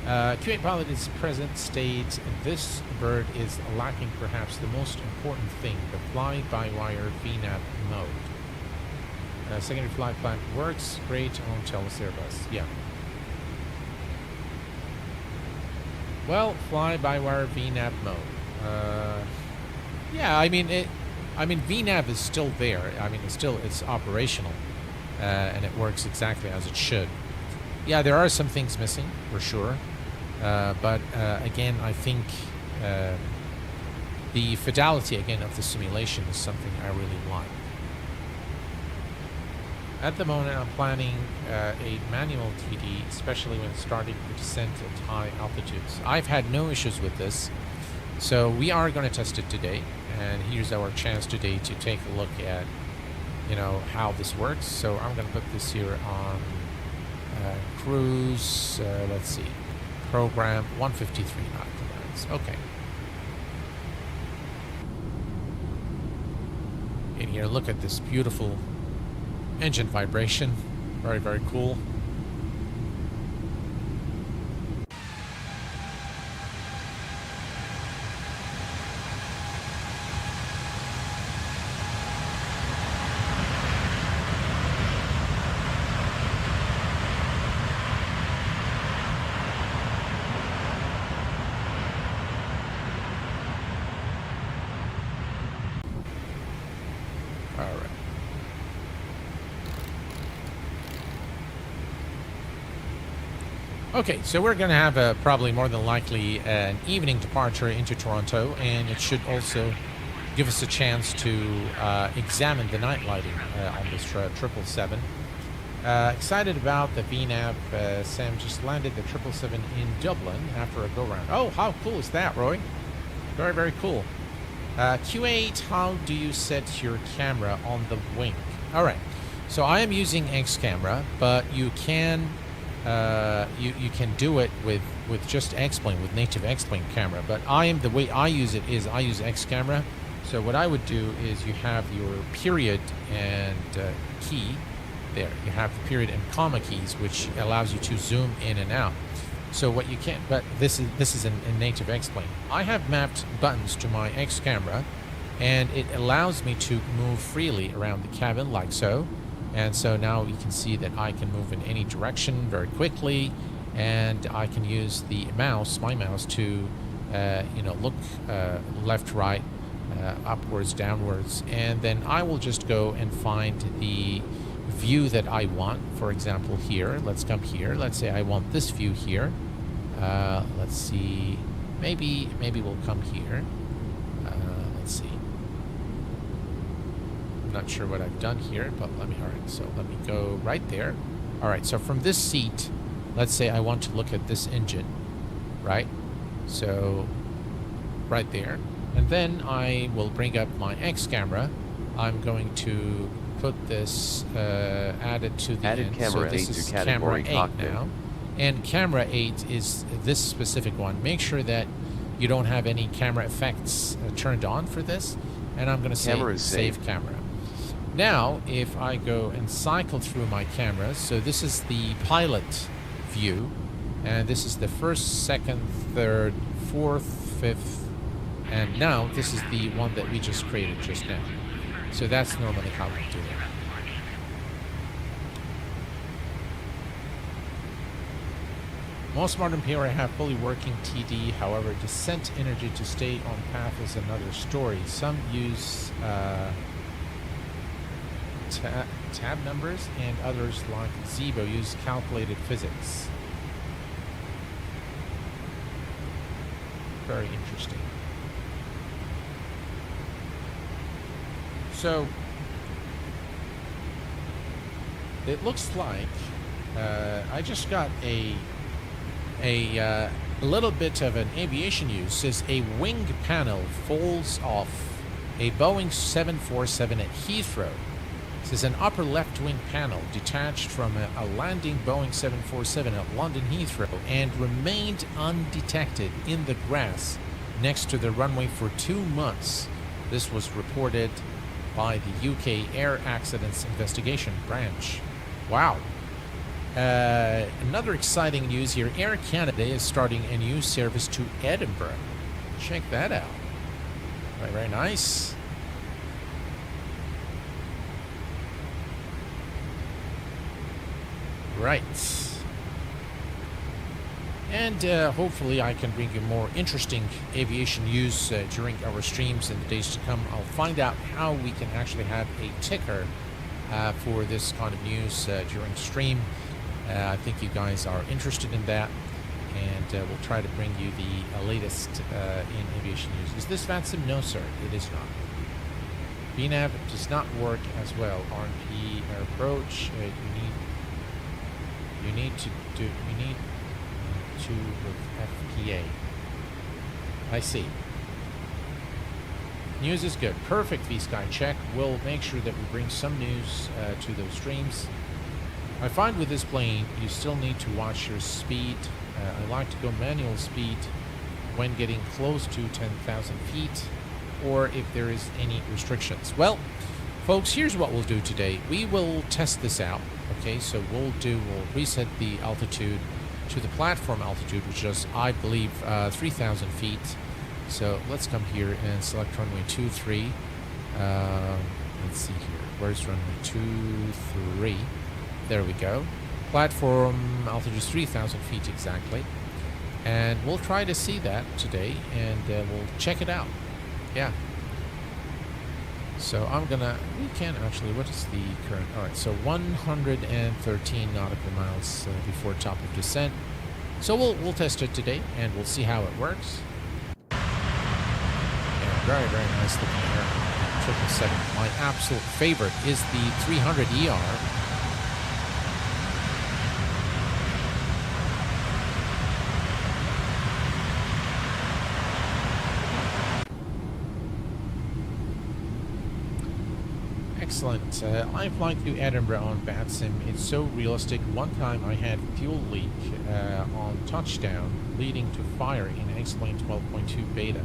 Q8 pilot is present states this bird is lacking perhaps the most important thing, the fly-by-wire VNAV mode. Secondary flight plan works great on Telus Airbus. Yeah. Well, fly-by-wire VNAV mode. Yeah, I mean VNAV is still there. I mean, it's operational, and it works exactly as it should. Yeah, there are some things missing for sure, but again, I think the fidelity again of the simulation is something I really like. At the moment, I'm planning a manual TD, especially when starting the descent at high altitudes. I've had no issues with this. So we are going to test it today, and here's our chance today to take a look at, how this works. So I'm going to put this here on cruise. Let's see, program 153 nautical miles. Okay. In here, look at this beautiful engine vibration. Very, very cool. All right. Okay, so we're going to have a probably more than likely an evening departure into Toronto, and it should also give us a chance to examine the night lighting on this 777. Excited about the VNAV. Sam just landed the 777 in Dublin after a go-round. Oh, how cool is that, Roy? Very, very cool. Q8, how do you set your camera on the wing? All right, so I am using X camera, but you can you can do it with just X-Plane, with native X-Plane camera. But the way I use it is I use X camera. So what I would do is you have your period and key. There, you have the period and comma keys, which allows you to zoom in and out. So what you can, but this is in native X-Plane. I have mapped buttons to my X camera, and it allows me to move freely around the cabin like so. And so now you can see that I can move in any direction very quickly, and I can use the mouse, my mouse, to look left, right, upwards, downwards, and then I will just go and find the view that I want. For example, here, let's come here. Let's say I want this view here. Let's see. Maybe we'll come here. Let's see. I'm not sure what I've done here, but all right, so let me go right there. All right, so from this seat, let's say I want to look at this engine, right? So right there. And then I will bring up my X camera. I'm going to put this added to the Added end. camera So this 8 is to camera category 8 cockpit. now. And camera 8 is this specific one. Make sure that you don't have any camera effects turned on for this. And I'm going to say Camera is save saved. camera. Now, if I go and cycle through my cameras, so this is the pilot view, and this is the first, second, third, fourth, fifth, and now this is the one that we just created just now. So that's normally how we do it. Most modern PRA have fully working TD, however, descent energy to stay on path is another story. Some use tab numbers, and others, like Zebo, use calculated physics. Very interesting. So it looks like I just got a little bit of an aviation news. Says a wing panel falls off a Boeing 747 at Heathrow. Says an upper left wing panel detached from a landing Boeing 747 at London Heathrow and remained undetected in the grass next to the runway for 2 months. This was reported by the UK Air Accidents Investigation Branch. Wow. Another exciting news here. Air Canada is starting a new service to Edinburgh. Check that out. Very, very nice. Right. And hopefully I can bring you more interesting aviation news during our streams in the days to come. I'll find out how we can actually have a ticker for this kind of news during stream. I think you guys are interested in that, and we'll try to bring you the latest in aviation news. Is this VATSIM? No, sir, it is not. VNAV does not work as well. RMP approach. You need to with FPA. I see. News is good. Perfect, V-Sky check. We'll make sure that we bring some news to those streams. I find with this plane, you still need to watch your speed. I like to go manual speed when getting close to 10,000 feet, or if there is any restrictions. Well, folks, here's what we'll do today. We will test this out. Okay, so we'll reset the altitude to the platform altitude, which is, I believe, 3,000 feet. So let's come here and select runway 23. Let's see here. Where's runway 23? There we go. Platform altitude is 3,000 feet exactly. And we'll try to see that today, and we'll check it out. Yeah. So we can actually, what is the current? All right, so 113 nautical miles before top of descent. So we'll test it today, and we'll see how it works. And very, very nice looking air. 777. My absolute favorite is the 300 ER. Excellent. I fly to Edinburgh on BATSIM. It's so realistic. One time I had fuel leak on touchdown, leading to fire in X-Plane 12.2 beta.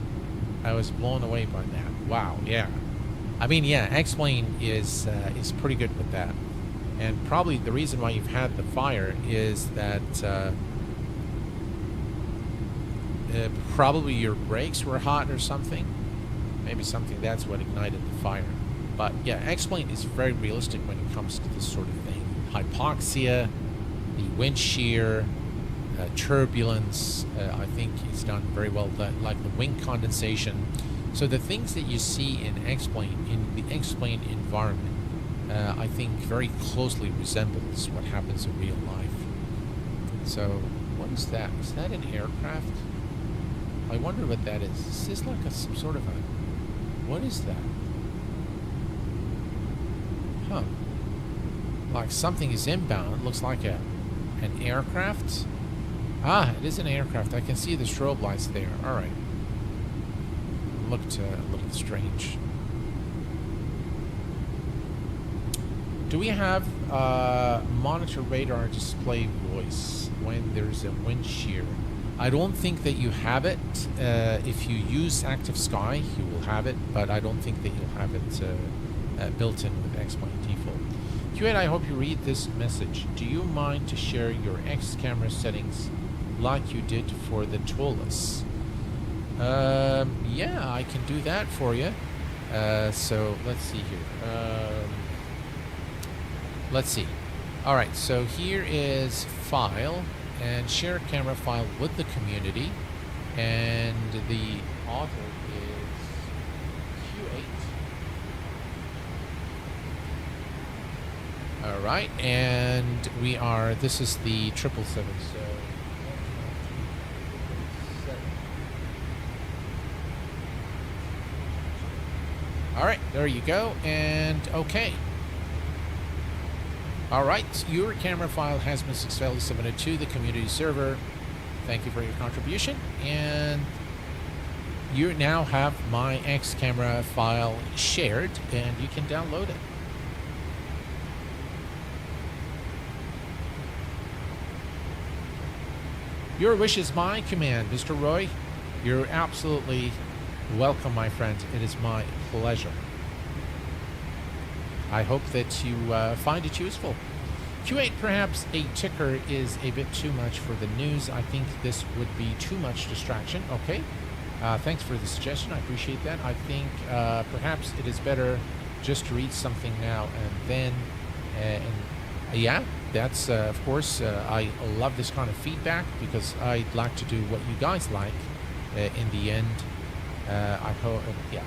I was blown away by that. Wow, yeah. I mean, yeah, X-Plane is pretty good with that. And probably the reason why you've had the fire is that probably your brakes were hot or something. Maybe something, that's what ignited the fire. But yeah, X-Plane is very realistic when it comes to this sort of thing. Hypoxia, the wind shear, turbulence, I think is done very well, like the wing condensation. So the things that you see in X-Plane, in the X-Plane environment, I think very closely resembles what happens in real life. So what is that? Is that an aircraft? I wonder what that is. Is this like some sort of a... What is that? Huh. Like something is inbound. It looks like an aircraft. Ah, it is an aircraft. I can see the strobe lights there. All right. Looked a little strange. Do we have monitor radar display voice when there's a wind shear? I don't think that you have it. If you use Active Sky, you will have it, but I don't think that you'll have it built in with X-Plane default. Q8, I hope you read this message. Do you mind to share your X camera settings like you did for the Tolus? Yeah, I can do that for you. So let's see here. Let's see. All right, so here is file and share camera file with the community, and the author is Q8. All right, and we are. This is the 777. So. All right, there you go, and okay. All right, your camera file has been successfully submitted to the community server. Thank you for your contribution, and you now have my X camera file shared, and you can download it. Your wish is my command, Mr. Roy. You're absolutely welcome, my friend. It is my pleasure. I hope that you find it useful. Q8, perhaps a ticker is a bit too much for the news. I think this would be too much distraction. Okay. Thanks for the suggestion. I appreciate that. I think perhaps it is better just to read something now and then. Yeah, that's, of course, I love this kind of feedback because I'd like to do what you guys like in the end. I hope, yeah.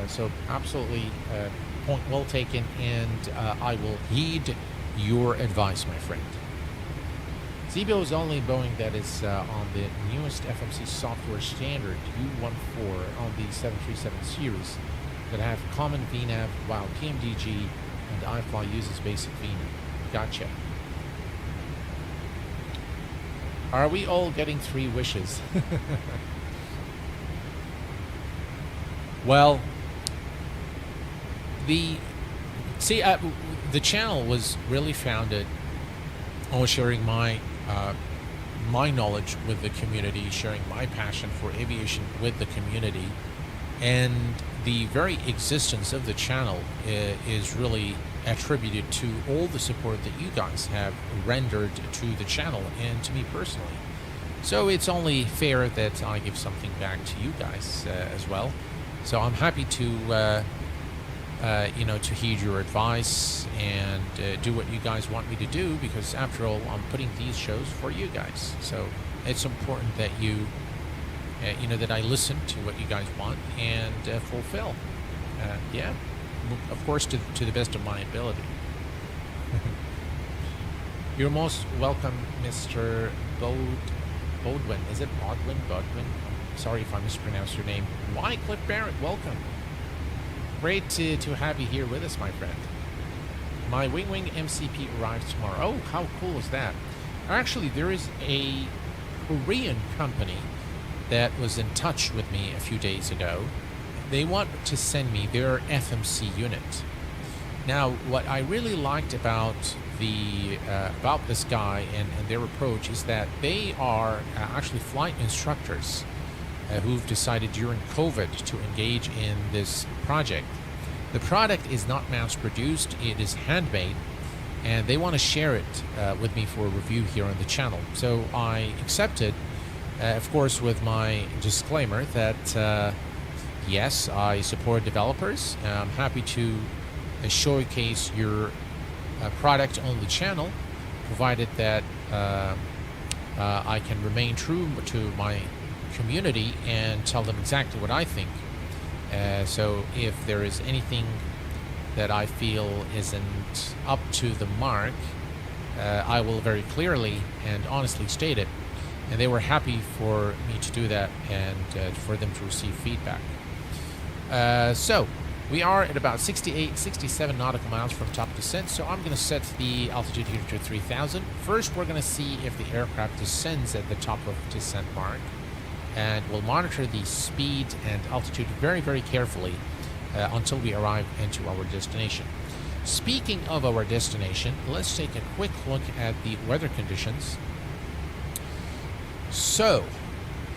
So absolutely point well taken, and I will heed your advice, my friend. Zebo is only Boeing that is on the newest FMC software standard U14 on the 737 series that have common VNAV, while PMDG and iFly uses basic VNAV. Gotcha. Are we all getting 3 wishes? Well, the channel was really founded on sharing my knowledge with the community, sharing my passion for aviation with the community, and the very existence of the channel is really attributed to all the support that you guys have rendered to the channel and to me personally. So it's only fair that I give something back to you guys as well. So I'm happy to, to heed your advice and do what you guys want me to do, because after all, I'm putting these shows for you guys. So it's important that you, that I listen to what you guys want and fulfill. Yeah. of course, to the best of my ability. You're most welcome, Mr. Bodwin. Is it Bodwin? Bodwin? Sorry if I mispronounced your name. Wycliffe Barrett, welcome. Great to have you here with us, my friend. My Wing MCP arrives tomorrow. Oh, how cool is that? Actually, there is a Korean company that was in touch with me a few days ago. They want to send me their FMC unit. Now, what I really liked about this guy and their approach is that they are actually flight instructors who've decided during COVID to engage in this project. The product is not mass-produced, it is handmade, and they want to share it with me for a review here on the channel. So I accepted, of course, with my disclaimer that yes, I support developers. I'm happy to showcase your product on the channel, provided that I can remain true to my community and tell them exactly what I think. So if there is anything that I feel isn't up to the mark, I will very clearly and honestly state it. And they were happy for me to do that and for them to receive feedback. So we are at about 68, 67 nautical miles from top descent, so I'm going to set the altitude here to 3,000. First, we're going to see if the aircraft descends at the top of descent mark, and we'll monitor the speed and altitude very, very carefully until we arrive into our destination. Speaking of our destination, let's take a quick look at the weather conditions. So,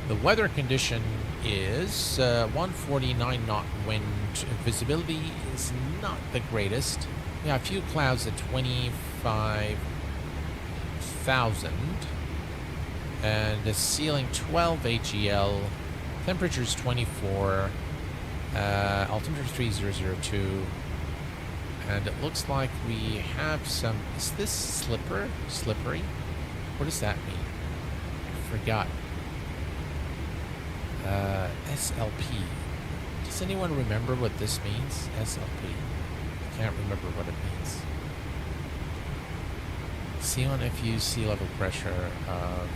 the weather condition is 149 knot wind. Visibility is not the greatest. We have a few clouds at 25,000. And the ceiling 12 AGL. Temperature is 24. Altimeter 3002. And it looks like we have some... Is this slippery? What does that mean? I forgot. SLP. Does anyone remember what this means? SLP. I can't remember what it means. C1FU sea level pressure of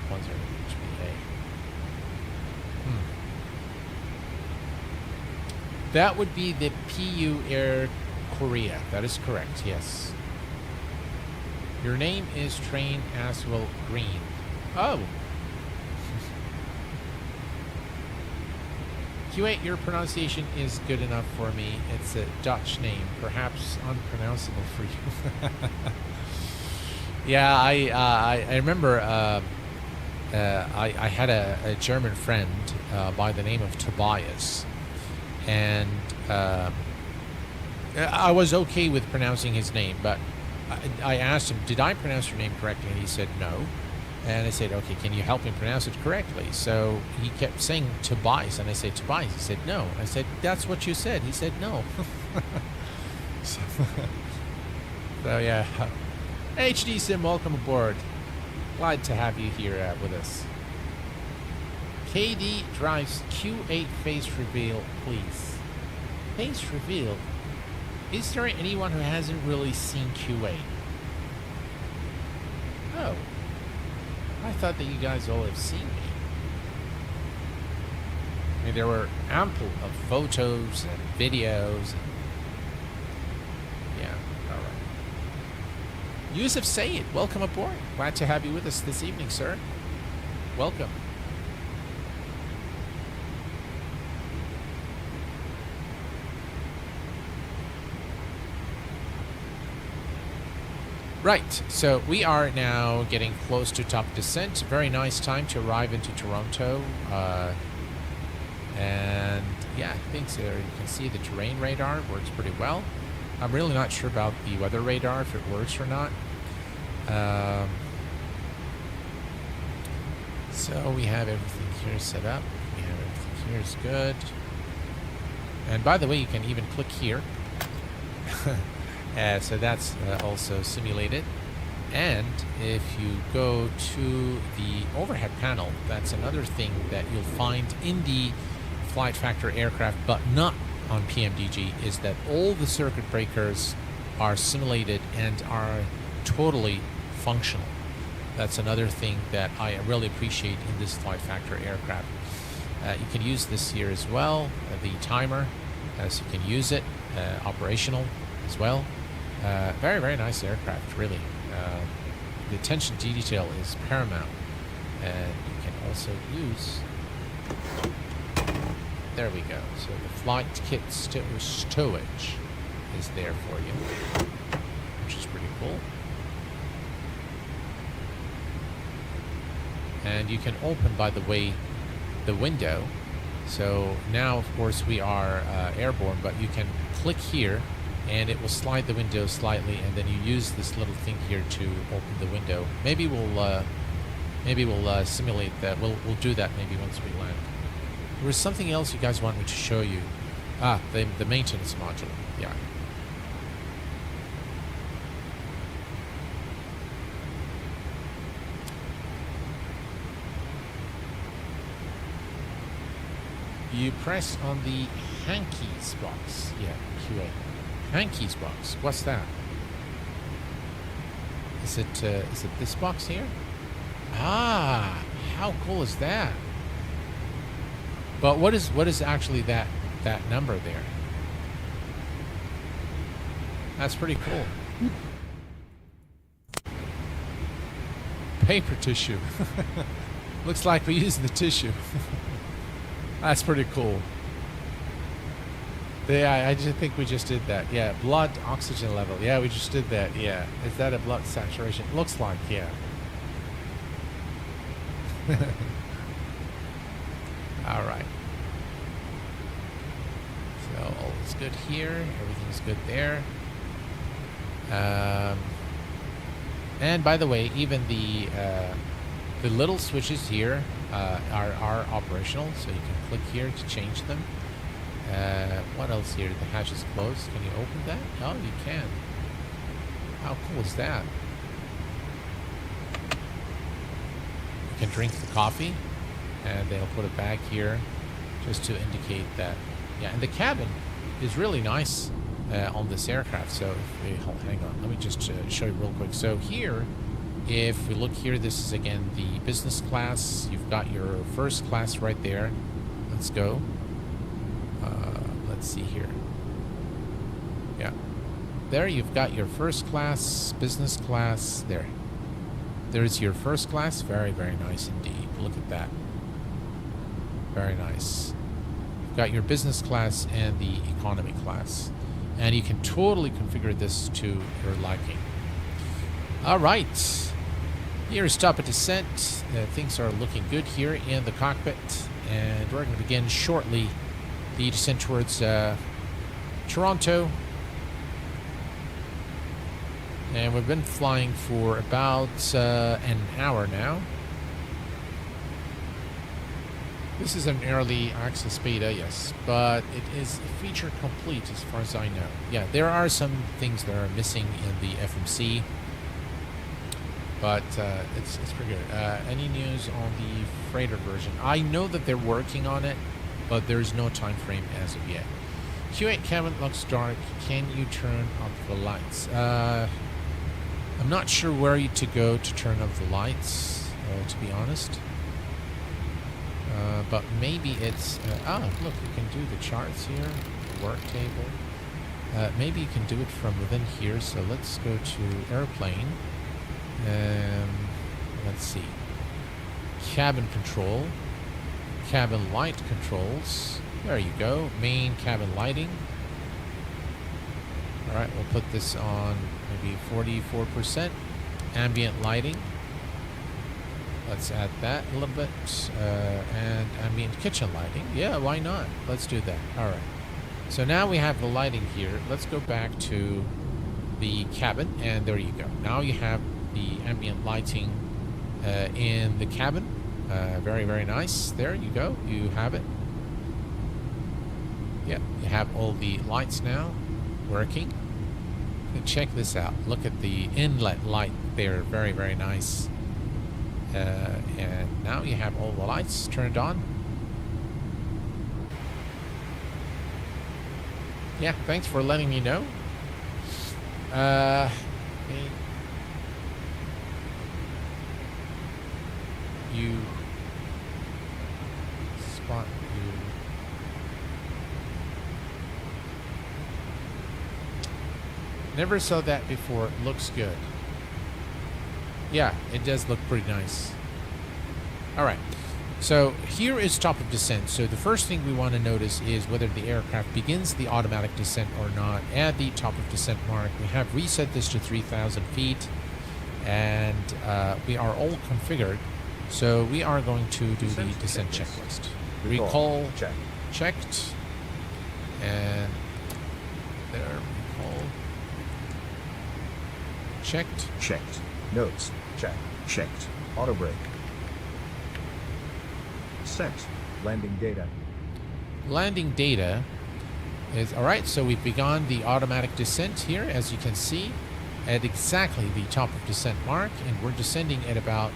10 HPA. That would be the PU Air Korea. That is correct, yes. Your name is Train Aswell Green. Oh! Q8, your pronunciation is good enough for me. It's a Dutch name, perhaps unpronounceable for you. Yeah, I remember I had a German friend by the name of Tobias, and I was okay with pronouncing his name, but I asked him, did I pronounce your name correctly? And he said no. And I said, okay, can you help me pronounce it correctly? So he kept saying Tobias, and I said, Tobias. He said, no. I said, that's what you said. He said, no. So yeah. HD Sim, welcome aboard. Glad to have you here with us. KD drives Q8 face reveal, please. Face reveal? Is there anyone who hasn't really seen Q8? Oh. I thought that you guys all have seen me. I mean, there were ample of photos and videos. Yeah, all right. Yusuf Sayed, welcome aboard. Glad to have you with us this evening, sir. Welcome. Right, so we are now getting close to top descent. Very nice time to arrive into Toronto. And yeah, I think so. You can see the terrain radar works pretty well. I'm really not sure about the weather radar, if it works or not. So we have everything here set up. We have everything here is good. And by the way, you can even click here. So that's also simulated. And if you go to the overhead panel, that's another thing that you'll find in the Flight Factor aircraft, but not on PMDG is that all the circuit breakers are simulated and are totally functional. That's another thing that I really appreciate in this flight factor aircraft. You can use this here as well, the timer, so you can use it, operational as well. Very, very nice aircraft, really. The attention to detail is paramount. And you can also use, there we go. So the flight kit stowage is there for you, which is pretty cool. And you can open, by the way, the window. So now, of course, we are airborne, but you can click here and it will slide the window slightly, and then you use this little thing here to open the window. Maybe we'll simulate that. We'll do that maybe once we land. There was something else you guys want me to show you. The maintenance module. Yeah. You press on the hankies box. Yeah, QA. Hankies box. What's that? Is it this box here? Ah, how cool is that? But what is actually that number there? That's pretty cool. Paper tissue. Looks like we used the tissue. That's pretty cool. Yeah, I just think we just did that. Yeah, blood oxygen level. Yeah, we just did that. Yeah. Is that a blood saturation? Looks like, yeah. All right. So all is good here. Everything's good there. And by the way, even the little switches here are operational, so you can click here to change them. What else here? The hatch is closed. Can you open that? Oh, you can. How cool is that? You can drink the coffee, and they'll put it back here just to indicate that. Yeah, and the cabin is really nice on this aircraft. So if we, hang on, let me just show you real quick. So here, if we look here, this is again the business class. You've got your first class right there. Let's go. Let's see here. Yeah. There you've got your first class, business class. There's your first class. Very, very nice indeed. Look at that. Very nice. You've got your business class and the economy class. And you can totally configure this to your liking. All right. Here's stop at descent. Things are looking good here in the cockpit. And we're going to begin shortly the descent towards Toronto. And we've been flying for about an hour now. This is an early access beta, yes, but it is feature complete as far as I know. Yeah, there are some things that are missing in the FMC, but it's pretty good. Any news on the freighter version? I know that they're working on it, but there's no time frame as of yet. Q8 cabin looks dark. Can you turn off the lights? I'm not sure where to go to turn off the lights, to be honest. But maybe it's... look, you can do the charts here, the work table. Maybe you can do it from within here. So let's go to airplane. Let's see. Cabin control. Cabin light controls. There you go. Main cabin lighting. Alright, we'll put this on maybe 44%. Ambient lighting. Let's add that a little bit. And ambient kitchen lighting. Yeah, why not? Let's do that. Alright. So now we have the lighting here. Let's go back to the cabin. And there you go. Now you have the ambient lighting in the cabin. Very, very nice. There you go. You have it. Yeah, you have all the lights now working. And check this out. Look at the inlet light there. Very, very nice. And now you have all the lights turned on. Yeah, thanks for letting me know. Okay. You spot you. Never saw that before. Looks good. Yeah, it does look pretty nice. All right. So here is top of descent. So the first thing we want to notice is whether the aircraft begins the automatic descent or not at the top of descent mark. We have reset this to 3,000 feet, and we are all configured. So we are going to do the descent checklist. Recall check. Checked, and there, recall checked. Checked. Notes. Check. Checked. Auto brake. Set. Landing data. Landing data is all right. So we've begun the automatic descent here, as you can see, at exactly the top of descent mark, and we're descending at about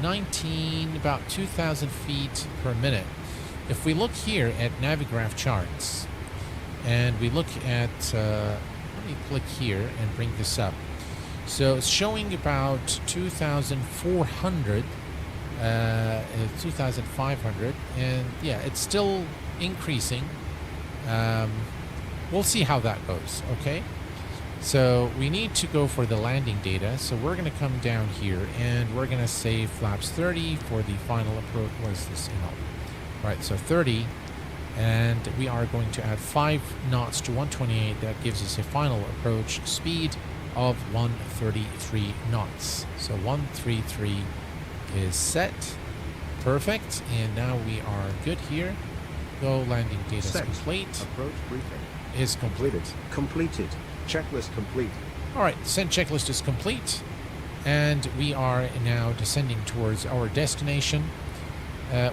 2,000 feet per minute. If we look here at Navigraph charts, and we look at, let me click here and bring this up. So it's showing about 2,400. 2,500, and yeah, it's still increasing. We'll see how that goes. Okay, so we need to go for the landing data, so we're going to come down here and we're going to say flaps 30 for the final approach. What is this? Right, so 30, and we are going to add 5 knots to 128. That gives us a final approach speed of 133 knots. So 133 is set. Perfect. And now we are good here. Go landing data is complete. Approach briefing Is completed. Completed. Checklist complete. All right, descent checklist is complete, and we are now descending towards our destination.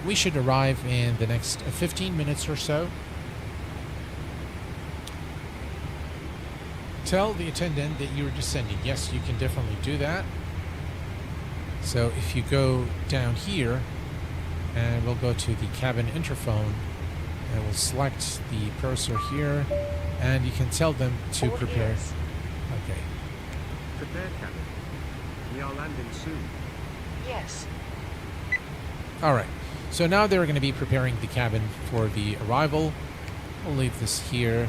We should arrive in the next 15 minutes or so. Tell the attendant that you're descending. Yes, you can definitely do that. So if you go down here, and we'll go to the cabin interphone, and we'll select the purser here, and you can tell them to All prepare. ears. Okay. Prepare cabin. We are landing soon. Yes. All right. So now they're going to be preparing the cabin for the arrival. We'll leave this here,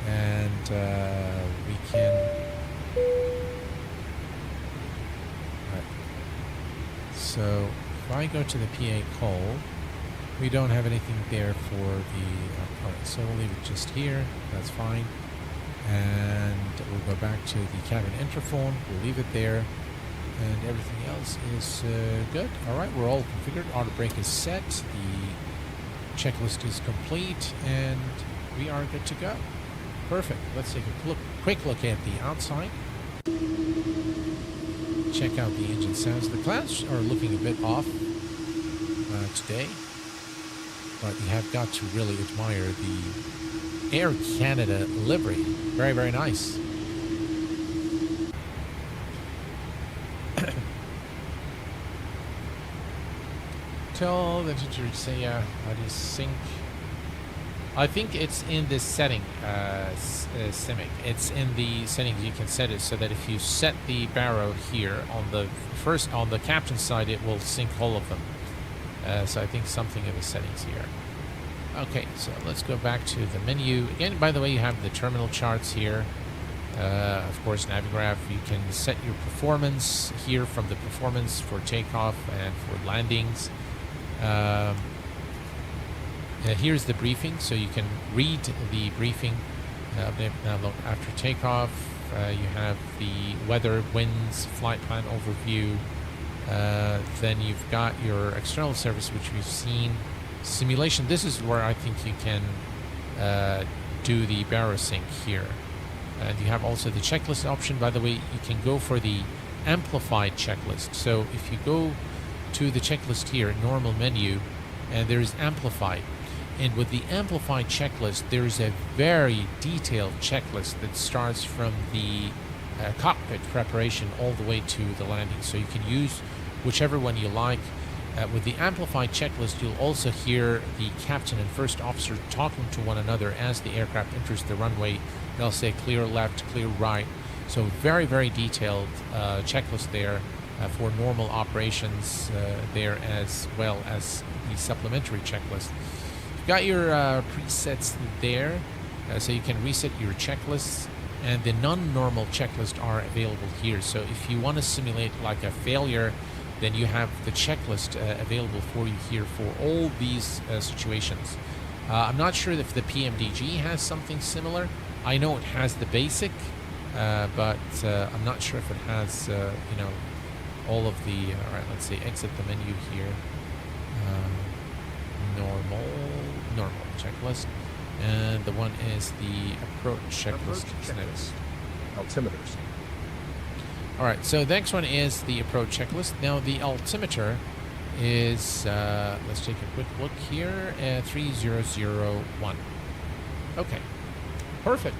and we can. So if I go to the PA call, we don't have anything there for the part, so we'll leave it just here. That's fine. And we'll go back to the cabin interphone. We'll leave it there, and everything else is good. All right, we're all configured. Auto brake is set. The checklist is complete, and we are good to go. Perfect. Let's take a quick look at the outside. Check out the engine sounds. The clouds are looking a bit off today, but you have got to really admire the Air Canada livery. Very, very nice. Tell the teacher to say, how do you sync? I think it's in this setting, Simic. It's in the settings. You can set it so that if you set the barrow here on the captain's side, it will sync all of them. So I think something in the settings here. Okay, so let's go back to the menu. Again, by the way, you have the terminal charts here. Of course, Navigraph. You can set your performance here from the performance for takeoff and for landings. Here's the briefing, so you can read the briefing. After takeoff, you have the weather, winds, flight plan overview. Then you've got your external service, which we've seen. Simulation, this is where I think you can do the barrow sync here. And you have also the checklist option. By the way, you can go for the amplified checklist. So if you go to the checklist here, normal menu, and there's amplified. And with the amplified checklist, there's a very detailed checklist that starts from the cockpit preparation all the way to the landing. So you can use whichever one you like. With the amplified checklist, you'll also hear the captain and first officer talking to one another as the aircraft enters the runway. They'll say clear left, clear right. So very, very detailed checklist there for normal operations there, as well as the supplementary checklist. You've got your presets there, so you can reset your checklists, and the non-normal checklists are available here. So if you want to simulate like a failure, then you have the checklist available for you here for all these situations. I'm not sure if the PMDG has something similar. I know it has the basic, but I'm not sure if it has, you know, all of the. All right, let's see. Exit the menu here. Normal checklist, and the one is the approach checklist. Altimeters. All right, so the next one is the approach checklist. Now the altimeter is, let's take a quick look here, 3001. Okay, perfect.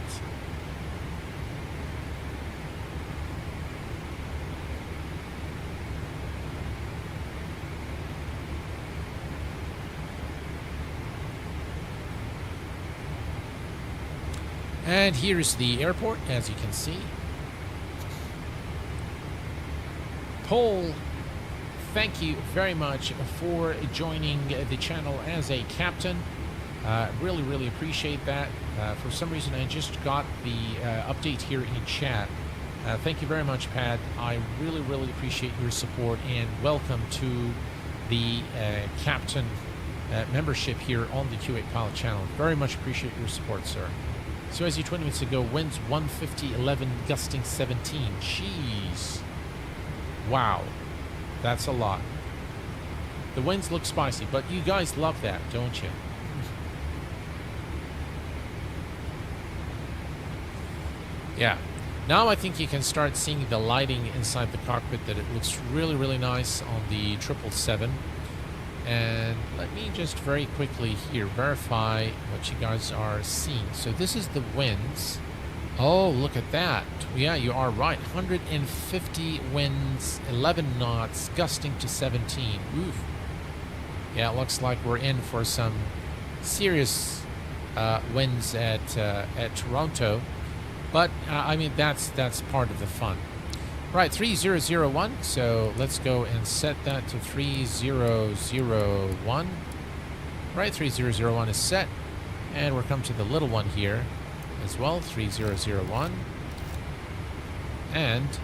And here's the airport, as you can see. Paul, thank you very much for joining the channel as a captain. Really, really appreciate that. For some reason, I just got the update here in chat. Thank you very much, Pat. I really, really appreciate your support, and welcome to the captain membership here on the Q8 Pilot channel. Very much appreciate your support, sir. So as you 20 minutes ago, winds 150, 11, gusting 17. Jeez. Wow. That's a lot. The winds look spicy, but you guys love that, don't you? Yeah. Now I think you can start seeing the lighting inside the cockpit, that it looks really, really nice on the 777. And let me just very quickly here verify what you guys are seeing. So this is the winds. Oh, look at that. Yeah, you are right. 150 winds, 11 knots, gusting to 17. Oof. Yeah, it looks like we're in for some serious winds at Toronto. But, I mean, that's part of the fun. Right, 3001, so let's go and set that to 3001. Right, 3001 is set, and we're come to the little one here as well, 3001. And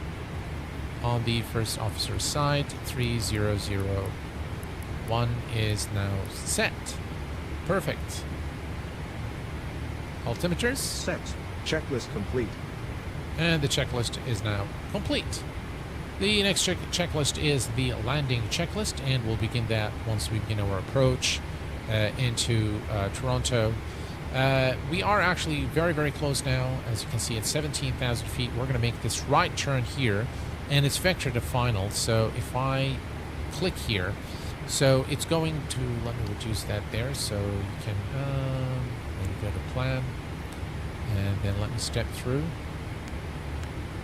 on the first officer's side, 3001 is now set. Perfect. Altimeters? Set. Checklist complete. And the checklist is now complete. The next checklist is the landing checklist, and we'll begin that once we begin our approach into Toronto. We are actually very, very close now. As you can see, at 17,000 feet. We're going to make this right turn here, and it's vector to final. So if I click here, so it's going to, let me reduce that there, so you can maybe go to plan, and then let me step through.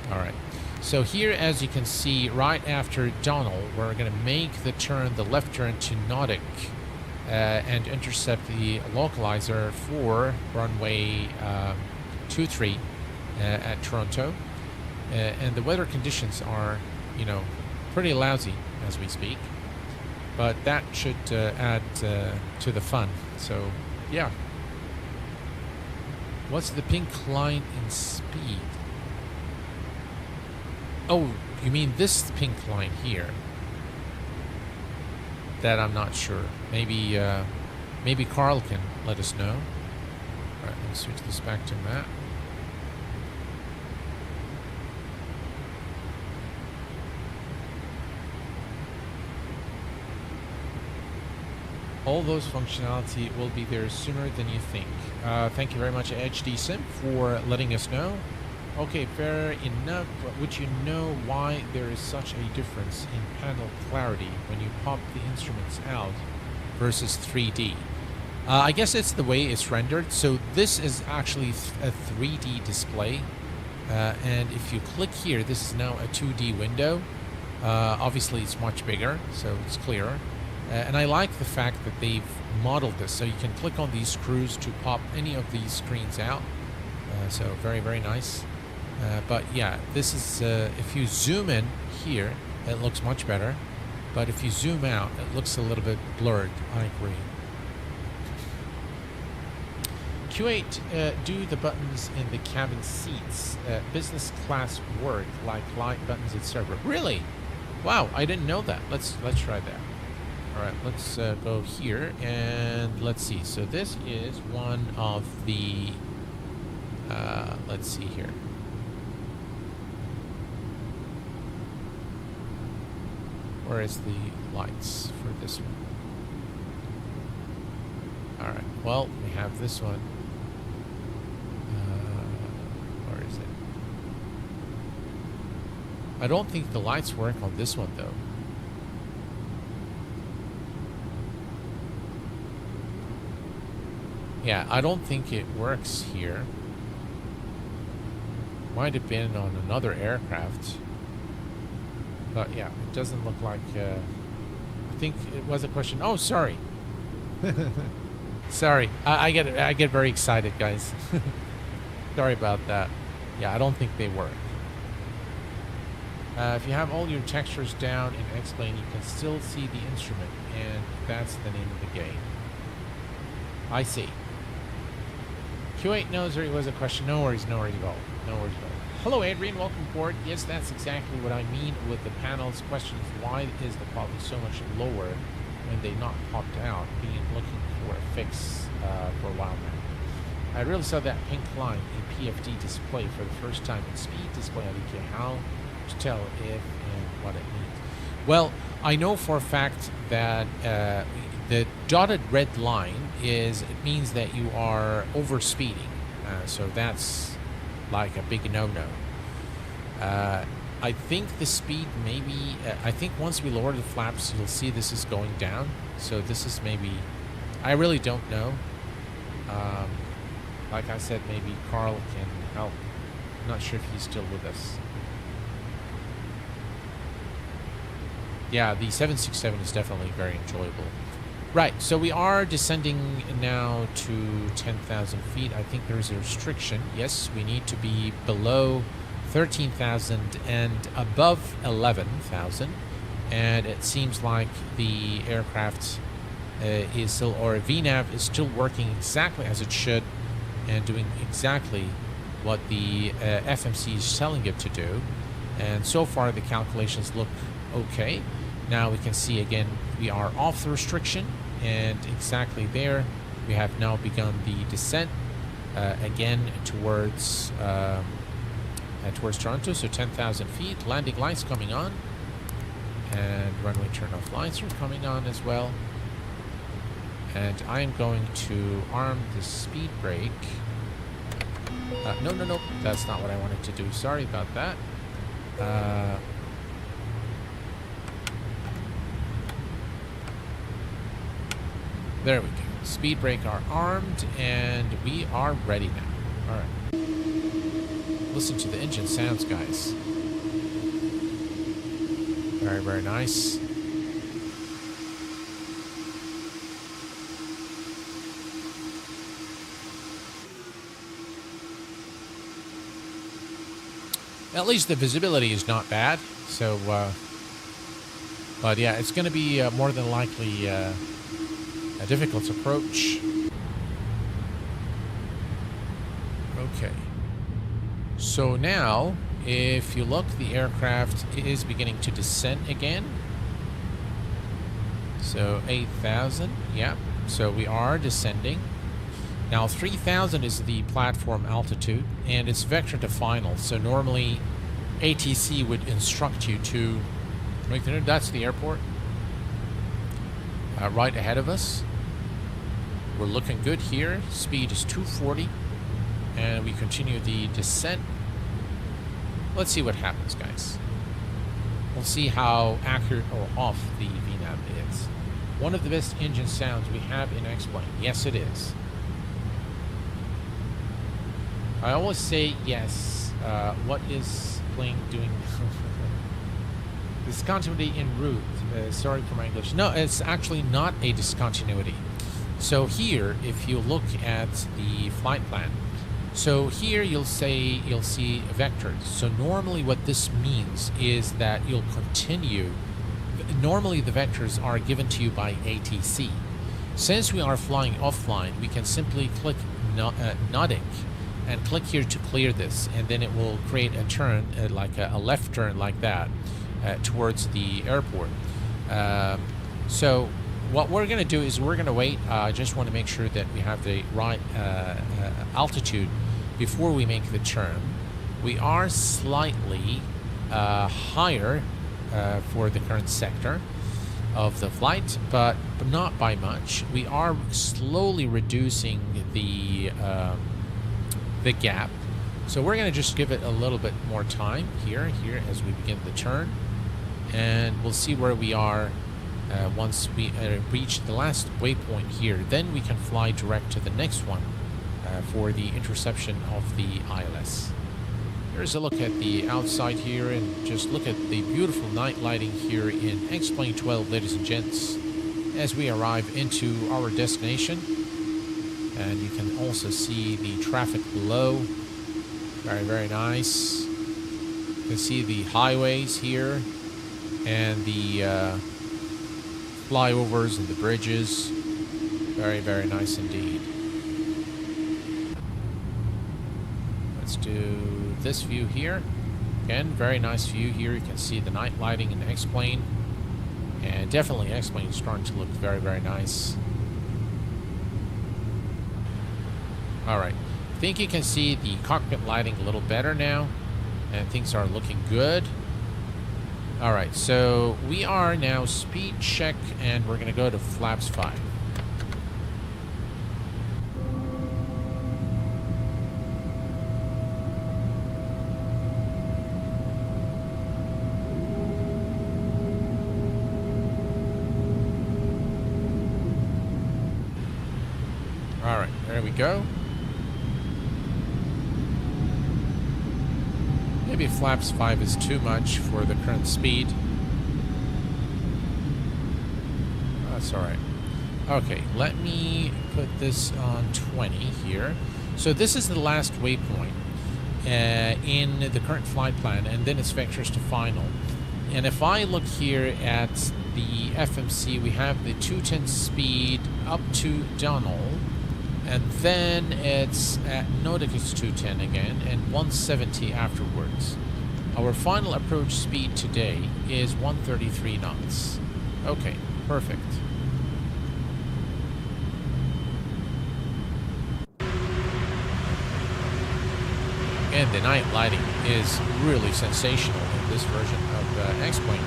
All right, so here, as you can see, right after Donald, we're going to make the turn, the left turn to Nautic, and intercept the localizer for runway 23 at Toronto. And the weather conditions are, you know, pretty lousy as we speak, but that should add to the fun. So, yeah. What's the pink line in speed? Oh, you mean this pink line here? That I'm not sure. Maybe maybe Carl can let us know. All right, let me switch this back to map. All those functionality will be there sooner than you think. Thank you very much, HDSim, for letting us know. Okay, fair enough. Would you know why there is such a difference in panel clarity when you pop the instruments out versus 3D? I guess it's the way it's rendered. So this is actually a 3D display. And if you click here, this is now a 2D window. Obviously, it's much bigger, so it's clearer. And I like the fact that they've modeled this, so you can click on these screws to pop any of these screens out. So very, very nice. But yeah, this is, if you zoom in here, it looks much better. But if you zoom out, it looks a little bit blurred. I agree. Q8, do the buttons in the cabin seats business class work like light buttons, etc.? Really? Wow, I didn't know that. Let's try that. All right, let's go here and let's see. So this is one of the. Let's see here. Where is the lights for this one? All right. Well, we have this one. Where is it? I don't think the lights work on this one though. Yeah, I don't think it works here. Might have been on another aircraft. But yeah, it doesn't look like... I think it was a question... Oh, sorry. Sorry. I get very excited, guys. Sorry about that. Yeah, I don't think they work. If you have all your textures down in X-Plane, you can still see the instrument, and that's the name of the game. I see. Q8 knows there was a question. No worries, no worries at all. No worries at all. Hello, Adrian. Welcome aboard. Yes, that's exactly what I mean with the panels. Question is, why is the quality so much lower when they not popped out? Been looking for a fix for a while now. I really saw that pink line in PFD display for the first time in speed display. I didn't care how to tell if and what it means. Well, I know for a fact that the dotted red line it means that you are over speeding. So that's like a big no-no. I think the speed maybe, I think once we lower the flaps, you'll see this is going down. So this is maybe, I really don't know. Like I said, maybe Carl can help. I'm not sure if he's still with us. Yeah, the 767 is definitely very enjoyable. Right, so we are descending now to 10,000 feet. I think there's a restriction. Yes, we need to be below 13,000 and above 11,000. And it seems like the aircraft is still, or VNAV is still working exactly as it should and doing exactly what the FMC is telling it to do. And so far the calculations look okay. Now we can see again we are off the restriction, and exactly there we have now begun the descent again towards Toronto. So 10,000 feet. Landing lights coming on, and runway turn-off lights are coming on as well. And I am going to arm the speed brake. No, that's not what I wanted to do. Sorry about that. There we go. Speed brake are armed, and we are ready now. All right. Listen to the engine sounds, guys. Very, very nice. At least the visibility is not bad. So, but yeah, it's going to be more than likely a difficult approach. Okay. So now, if you look, the aircraft is beginning to descend again. So 8,000, yeah. So we are descending. Now 3,000 is the platform altitude, and it's vector to final. So normally ATC would instruct you to make the, that's the airport. Right ahead of us. We're looking good here. Speed is 240, and we continue the descent. Let's see what happens, guys. We'll see how accurate or off the VNAV is. One of the best engine sounds we have in X-Plane. Yes, it is. I always say yes. What is plane doing? Discontinuity in route. Sorry for my English. No, it's actually not a discontinuity. So here, if you look at the flight plan, so here you'll see vectors. So normally what this means is that you'll continue. Normally the vectors are given to you by ATC. Since we are flying offline, we can simply click nodding and click here to clear this, and then it will create a turn, like a left turn like that, towards the airport. So what we're going to do is we're going to wait. I just want to make sure that we have the right altitude before we make the turn. We are slightly higher for the current sector of the flight, but not by much. We are slowly reducing the gap. So we're going to just give it a little bit more time here as we begin the turn, and we'll see where we are once we reach the last waypoint here. Then we can fly direct to the next one for the interception of the ILS. Here's a look at the outside here, and just look at the beautiful night lighting here in X-Plane 12, ladies and gents, as we arrive into our destination. And you can also see the traffic below. Very, very nice. You can see the highways here and the flyovers and the bridges. Very, very nice indeed. Let's do this view here. Again, very nice view here. You can see the night lighting in X-Plane. And definitely X-Plane is starting to look very, very nice. Alright, I think you can see the cockpit lighting a little better now, and things are looking good. Alright, so we are now speed check, and we're going to go to flaps 5. Alright, there we go. Maybe flaps 5 is too much for the current speed. That's alright. Okay, let me put this on 20 here. So this is the last waypoint in the current flight plan, and then it's vectors to final. And if I look here at the FMC, we have the 210 speed up to Donald, and then it's at Nauticus 210 again, and 170 afterwards. Our final approach speed today is 133 knots. Okay, perfect. And the night lighting is really sensational in this version of X-Plane.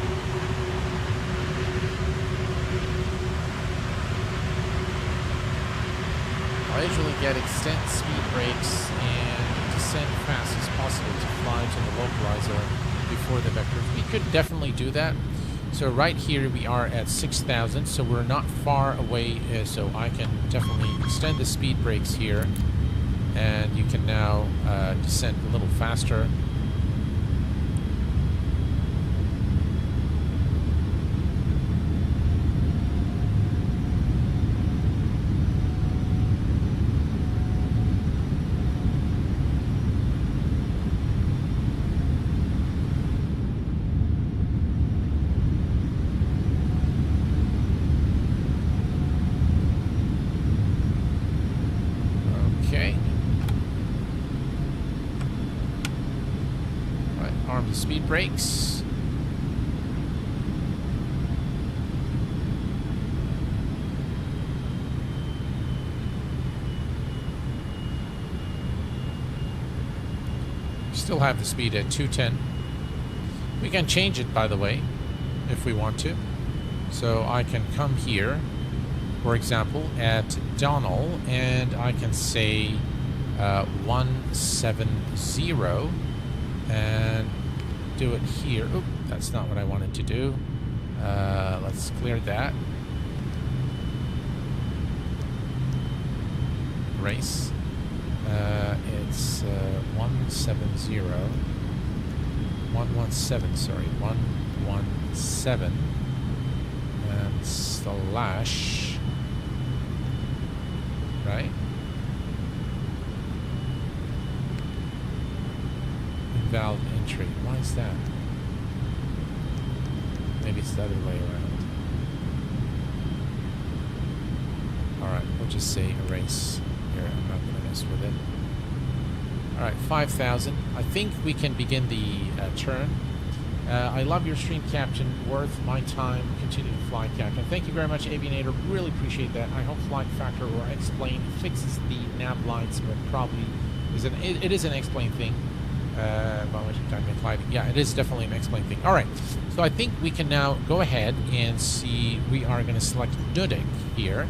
I usually get extend speed brakes and descend fast as possible to fly to the localizer before the vectors. We could definitely do that. So right here we are at 6,000, so we're not far away, so I can definitely extend the speed brakes here, and you can now descend a little faster. Arm the speed brakes. Still have the speed at 210. We can change it, by the way, if we want to. So I can come here, for example, at Donald, and I can say 170 and do it here. Oop, that's not what I wanted to do. Let's clear that. Race. It's 170. 117, sorry. 517 and slash, right? Invalid entry. Why is that? Maybe it's the other way around. Alright, we'll just say erase here. I'm not going to mess with it. Alright, 5,000. I think we can begin the turn. I love your stream, Captain. Worth my time. Continue to fly, Captain. Thank you very much, Aviator. Really appreciate that. I hope Flight Factor or Explain fixes the nav lights, but probably it is an Explain thing. Yeah, it is definitely an Explain thing. All right, so I think we can now go ahead and see. We are going to select Nudik here,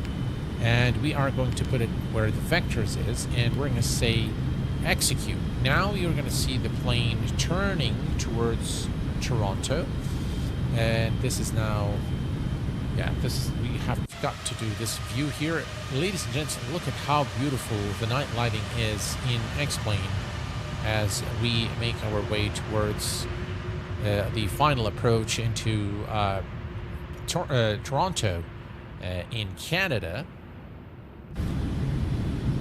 and we are going to put it where the vectors is, and we're going to say execute. Now you're going to see the plane turning towards Toronto, and this is now, yeah, we have got to do this view here. Ladies and gents, look at how beautiful the night lighting is in Explain as we make our way towards the final approach into Toronto in Canada.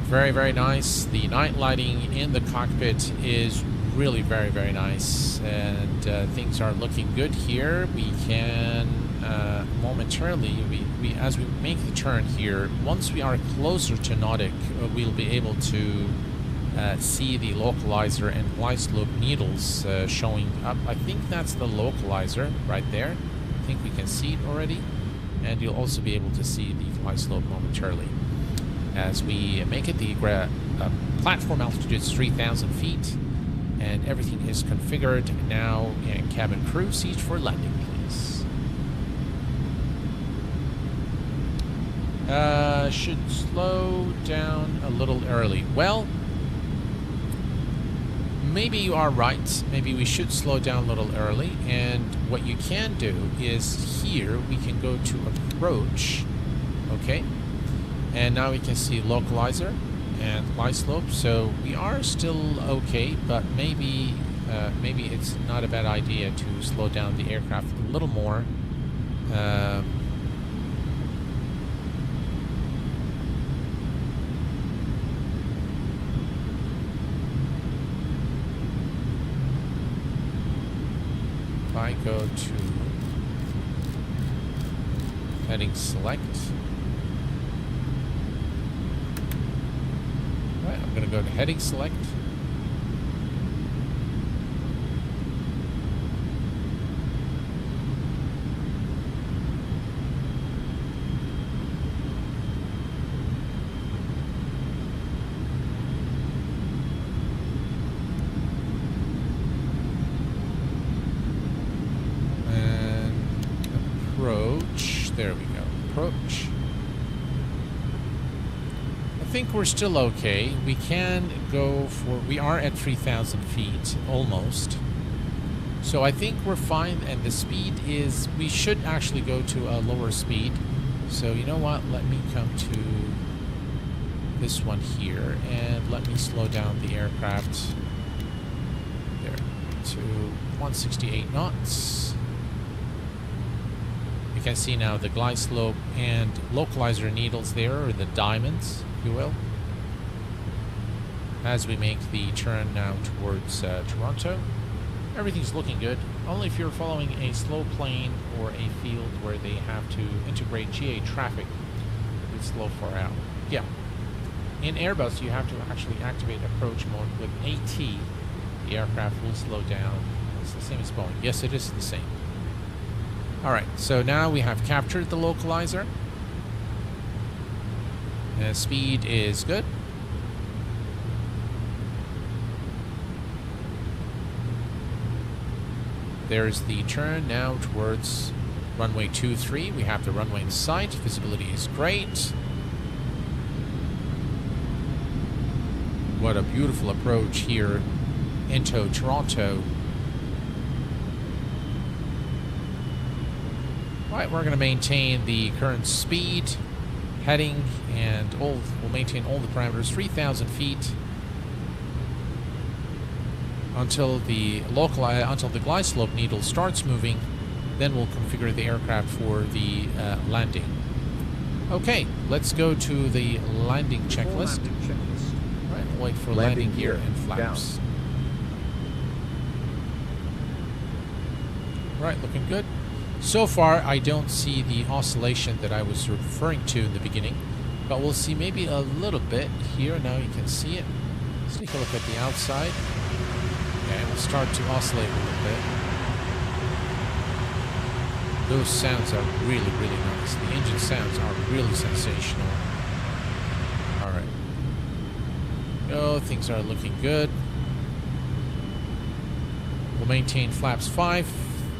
Very, very nice. The night lighting in the cockpit is really very, very nice, and things are looking good here. We can momentarily, as we make the turn here, once we are closer to Nudik, we'll be able to see the localizer and glide slope needles showing up. I think that's the localizer right there. I think we can see it already, and you'll also be able to see the glide slope momentarily. As we make it, the platform altitude is 3,000 feet, and everything is configured now. And cabin crew, seat for landing, please. Should slow down a little early. Well, maybe you are right. Maybe we should slow down a little early. And what you can do is here we can go to approach. Okay. And now we can see localizer and glide slope. So we are still okay, but maybe it's not a bad idea to slow down the aircraft a little more. If I go to heading select. I'm going to go to heading select. And approach. There we go. Approach. I think we're still okay. We can go for, we are at 3,000 feet almost, so I think we're fine. And the speed is, we should actually go to a lower speed. So you know what, let me come to this one here and let me slow down the aircraft there to 168 knots. You can see now the glide slope and localizer needles there, or the diamonds, if you will, as we make the turn now towards Toronto. Everything's looking good. Only if you're following a slow plane or a field where they have to integrate GA traffic with slow far out. Yeah. In Airbus, you have to actually activate approach mode with AT. The aircraft will slow down. It's the same as Boeing. Yes, it is the same. Alright, so now we have captured the localizer. Speed is good. There's the turn now towards runway 23. We have the runway in sight. Visibility is great. What a beautiful approach here into Toronto. Right, we're going to maintain the current speed, heading, and we'll maintain all the parameters. 3,000 feet until the glide slope needle starts moving, Then we'll configure the aircraft for the landing. Okay, let's go to the landing checklist. Landing checklist. Right, wait for Landing landing gear gear and flaps. Right, looking good. So far, I don't see the oscillation that I was referring to in the beginning, but we'll see maybe a little bit here. Now you can see it. Let's take a look at the outside. Okay, we'll start to oscillate a little bit. Those sounds are really, really nice. The engine sounds are really sensational. All right. Oh, things are looking good. We'll maintain flaps 5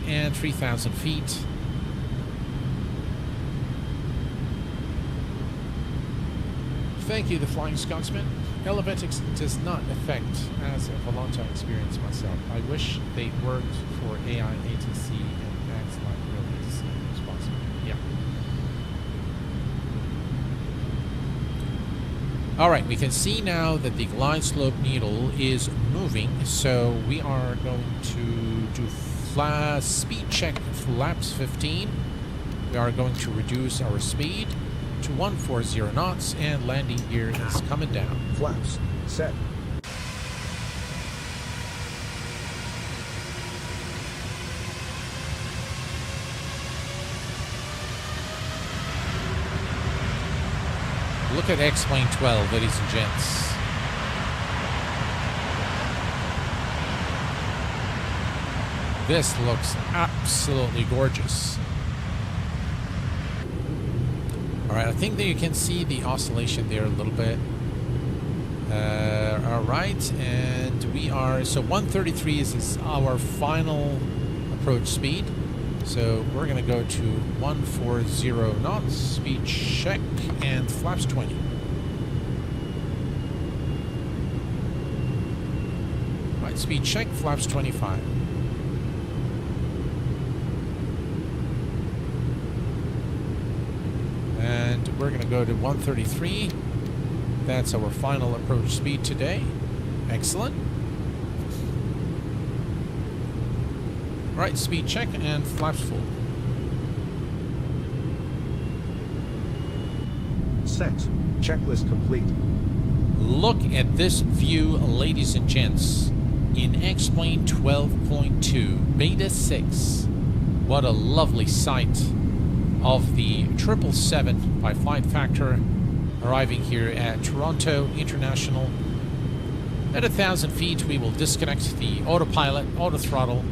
and 3,000 feet. Thank you, the Flying Scotsman. ELEVATEX does not affect as a volatile experience myself. I wish they worked for AI ATC and acts like real ATC as possible. Yeah. All right, we can see now that the glide slope needle is moving, so we are going to do speed check flaps 15. We are going to reduce our speed to 140 knots, and landing gear is coming down. Flaps set. Look at X-Plane 12, ladies and gents. This looks absolutely gorgeous. Alright, I think that you can see the oscillation there a little bit. Alright, and we are... So 133 is our final approach speed. So we're going to go to 140 knots, speed check, and flaps 20. Right, speed check, flaps 25. And we're going to go to 133. That's our final approach speed today. Excellent. Right, speed check and flaps full. Set. Checklist complete. Look at this view, ladies and gents. In X-Plane 12.2 Beta 6. What a lovely sight of the 777 by Flight Factor arriving here at Toronto International. At 1,000 feet, we will disconnect the autopilot, auto throttle,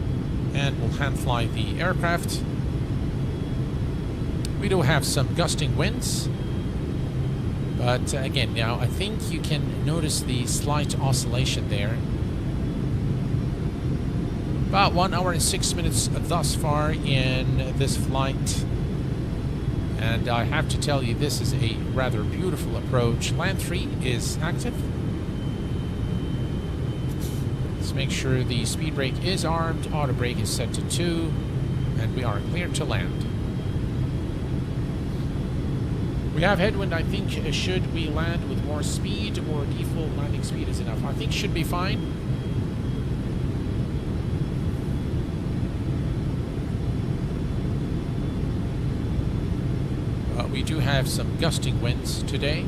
and we'll hand fly the aircraft. We do have some gusting winds, but again, now I think you can notice the slight oscillation there. About 1 hour and 6 minutes thus far in this flight. And I have to tell you, this is a rather beautiful approach. Land 3 is active. Let's make sure the speed brake is armed, auto brake is set to 2, and we are clear to land. We have headwind. I think should we land with more speed or default landing speed is enough? I think should be fine. We do have some gusting winds today.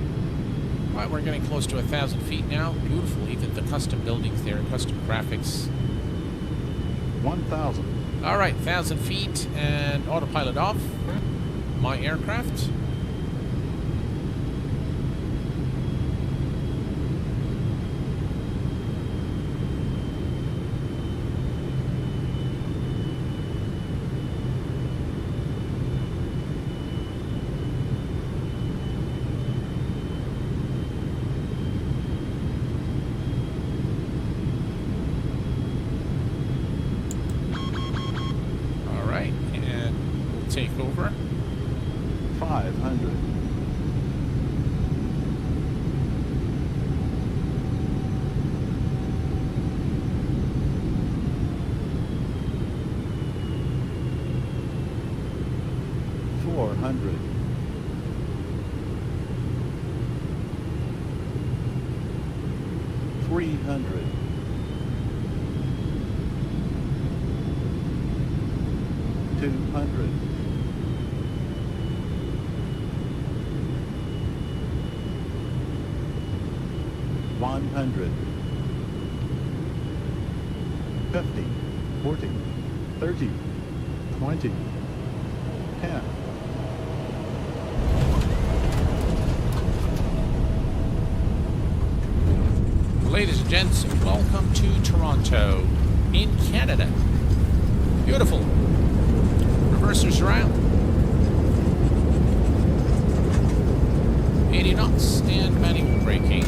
Right, we're getting close to 1,000 feet now. Beautiful, even the custom buildings there, custom graphics. 1,000. All right, 1,000 feet and autopilot off. My aircraft. Take over. 500. $400. 300. 400. 200. 100. 50, 40, 30, 20, 10. Ladies and gents, welcome to Toronto, in Canada. Beautiful. Reversers around. 80 knots and manual braking.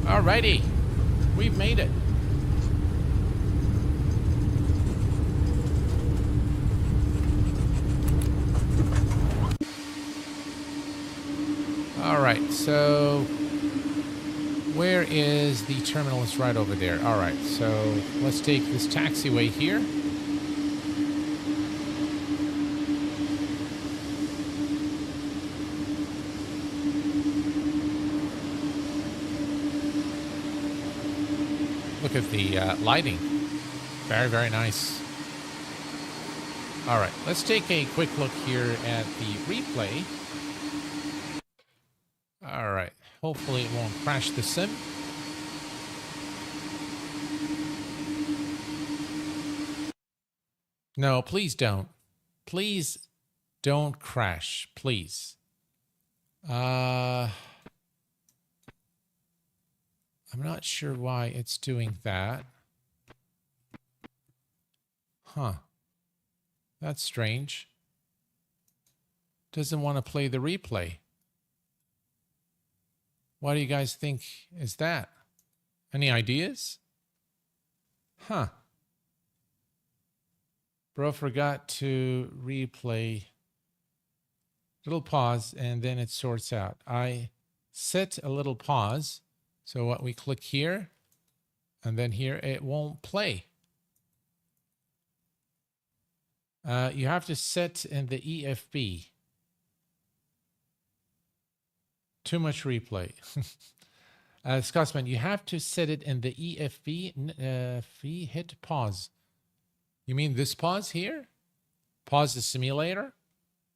Alrighty, we've made it. Alright, so where is the terminal? It's right over there. Alright, so let's take this taxiway here. Look at the lighting. Very, very nice. Alright, let's take a quick look here at the replay. Alright, hopefully it won't crash the sim. No, please don't. Please don't crash, please. I'm not sure why it's doing that. Huh. That's strange. Doesn't want to play the replay. What do you guys think is that? Any ideas? Huh. Bro forgot to replay. Little pause and then it sorts out. I set a little pause. So what we click here and then here it won't play. You have to set in the EFB. Too much replay. Scotsman, you have to set it in the EFB. Hit pause. You mean this pause here? Pause the simulator?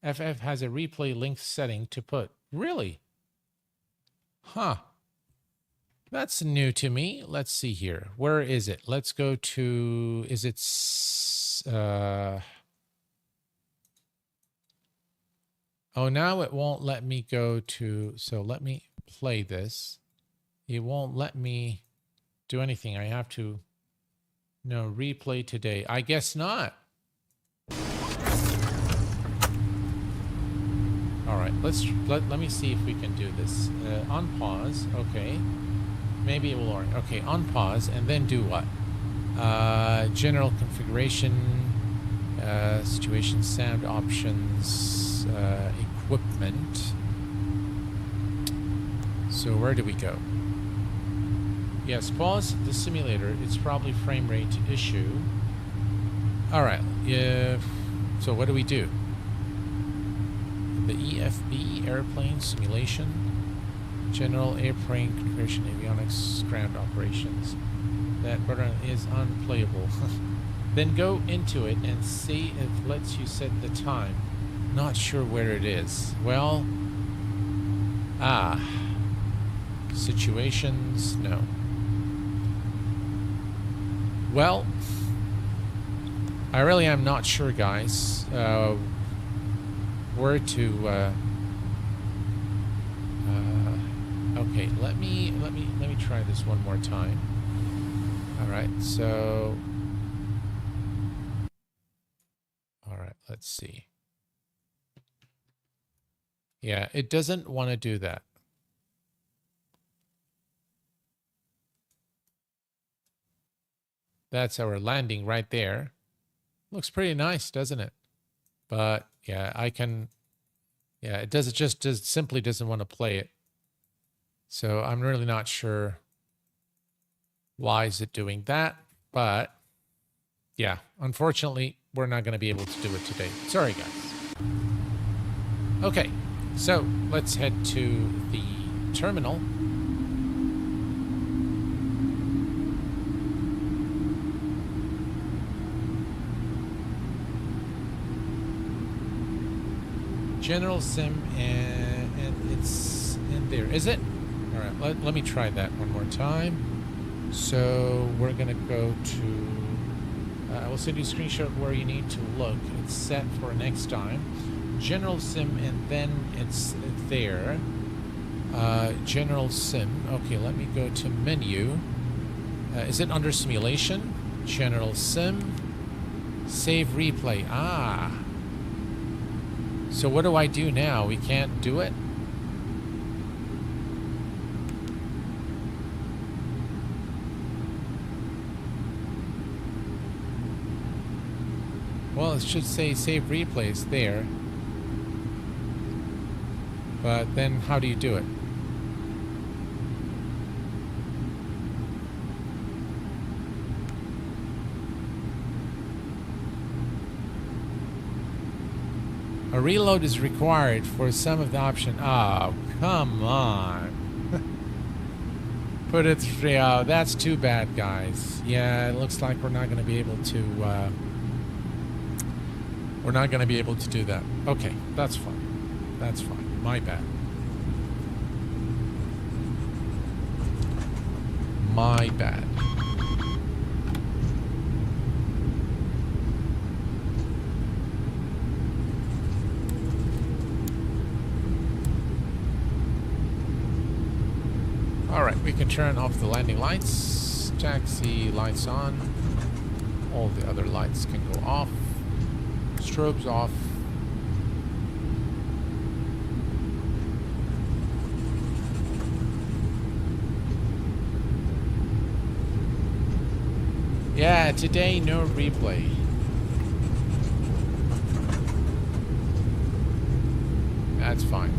FF has a replay length setting to put. Really? Huh. That's new to me. Let's see here. Where is it? Let's go to... Is it... Oh, now it won't let me go to... So let me play this. It won't let me do anything. I have to... No, replay today. I guess not. All right, let me see if we can do this. On pause, okay. Maybe it will work. Okay, on pause, and then do what? General configuration, situation, sound options, equipment. So where do we go? Yes, pause the simulator. It's probably frame rate issue. All right. So what do we do? The EFB airplane simulation, general airplane configuration, avionics, ground operations. That button is unplayable. Then go into it and see if it lets you set the time. Not sure where it is. Well, situations, no. Well, I really am not sure, guys, where to. Okay, let me try this one more time. All right, so. All right, let's see. Yeah, it doesn't want to do that. That's our landing right there. Looks pretty nice, doesn't it? But yeah, I can. Yeah, it does. It just simply doesn't want to play it. So I'm really not sure why is it doing that. But yeah, unfortunately, we're not going to be able to do it today. Sorry, guys. Okay, so let's head to the terminal. General sim, and it's in there. Is it? All right, let me try that one more time. So we're going to go to... I will send you a screenshot where you need to look. It's set for next time. General sim, and then it's there. General sim. Okay, let me go to menu. Is it under simulation? General sim. Save replay. Ah. So what do I do now? We can't do it? Well, it should say save replays there. But then how do you do it? A reload is required for some of the option. Oh, come on. Put it through. Oh, that's too bad, guys. Yeah, it looks like we're not going to be able to... we're not going to be able to do that. Okay, that's fine. That's fine. My bad. My bad. Alright, we can turn off the landing lights. Taxi lights on. All the other lights can go off. Strobes off. Yeah, today no replay. That's fine.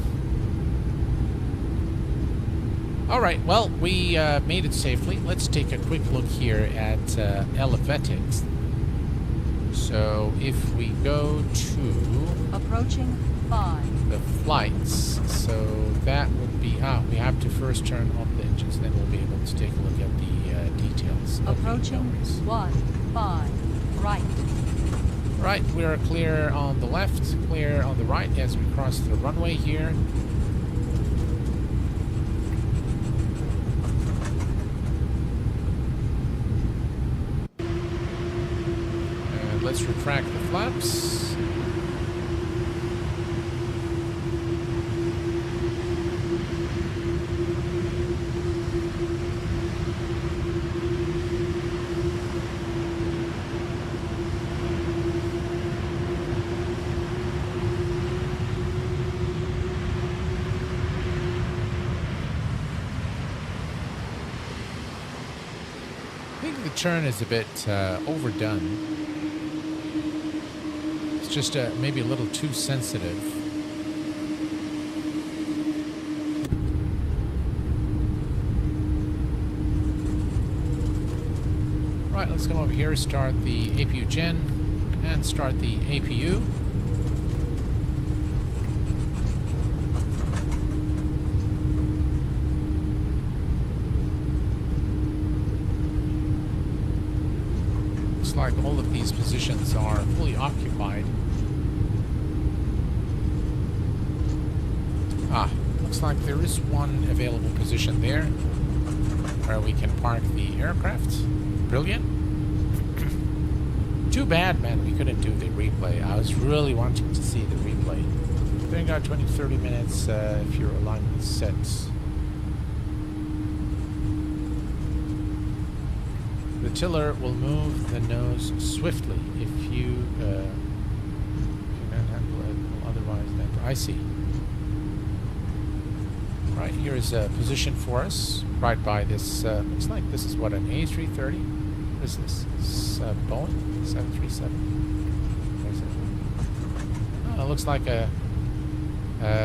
Alright, well, we made it safely. Let's take a quick look here at ELEVATEX. So if we go to... Approaching 5. The flights, so that would be... we have to first turn off the engines, then we'll be able to take a look at the details. Approaching Okay, no 15, right. Right, we are clear on the left, clear on the right as we cross the runway here. And let's retract the flaps. I think the turn is a bit overdone. It's just maybe a little too sensitive. Right, let's come over here, start the APU gen, and start the APU. Like all of these positions are fully occupied. Looks like there is one available position there where we can park the aircraft. Brilliant. Too bad, man, we couldn't do the replay. I was really wanting to see the replay. Doing about 20-30 minutes if your alignment is set. The tiller will move the nose swiftly if you cannot handle it. Otherwise, then I see. Right, here is a position for us, right by this. Looks like this is what, an A330. What is this? It's Boeing 737. What is it? Oh, it looks like a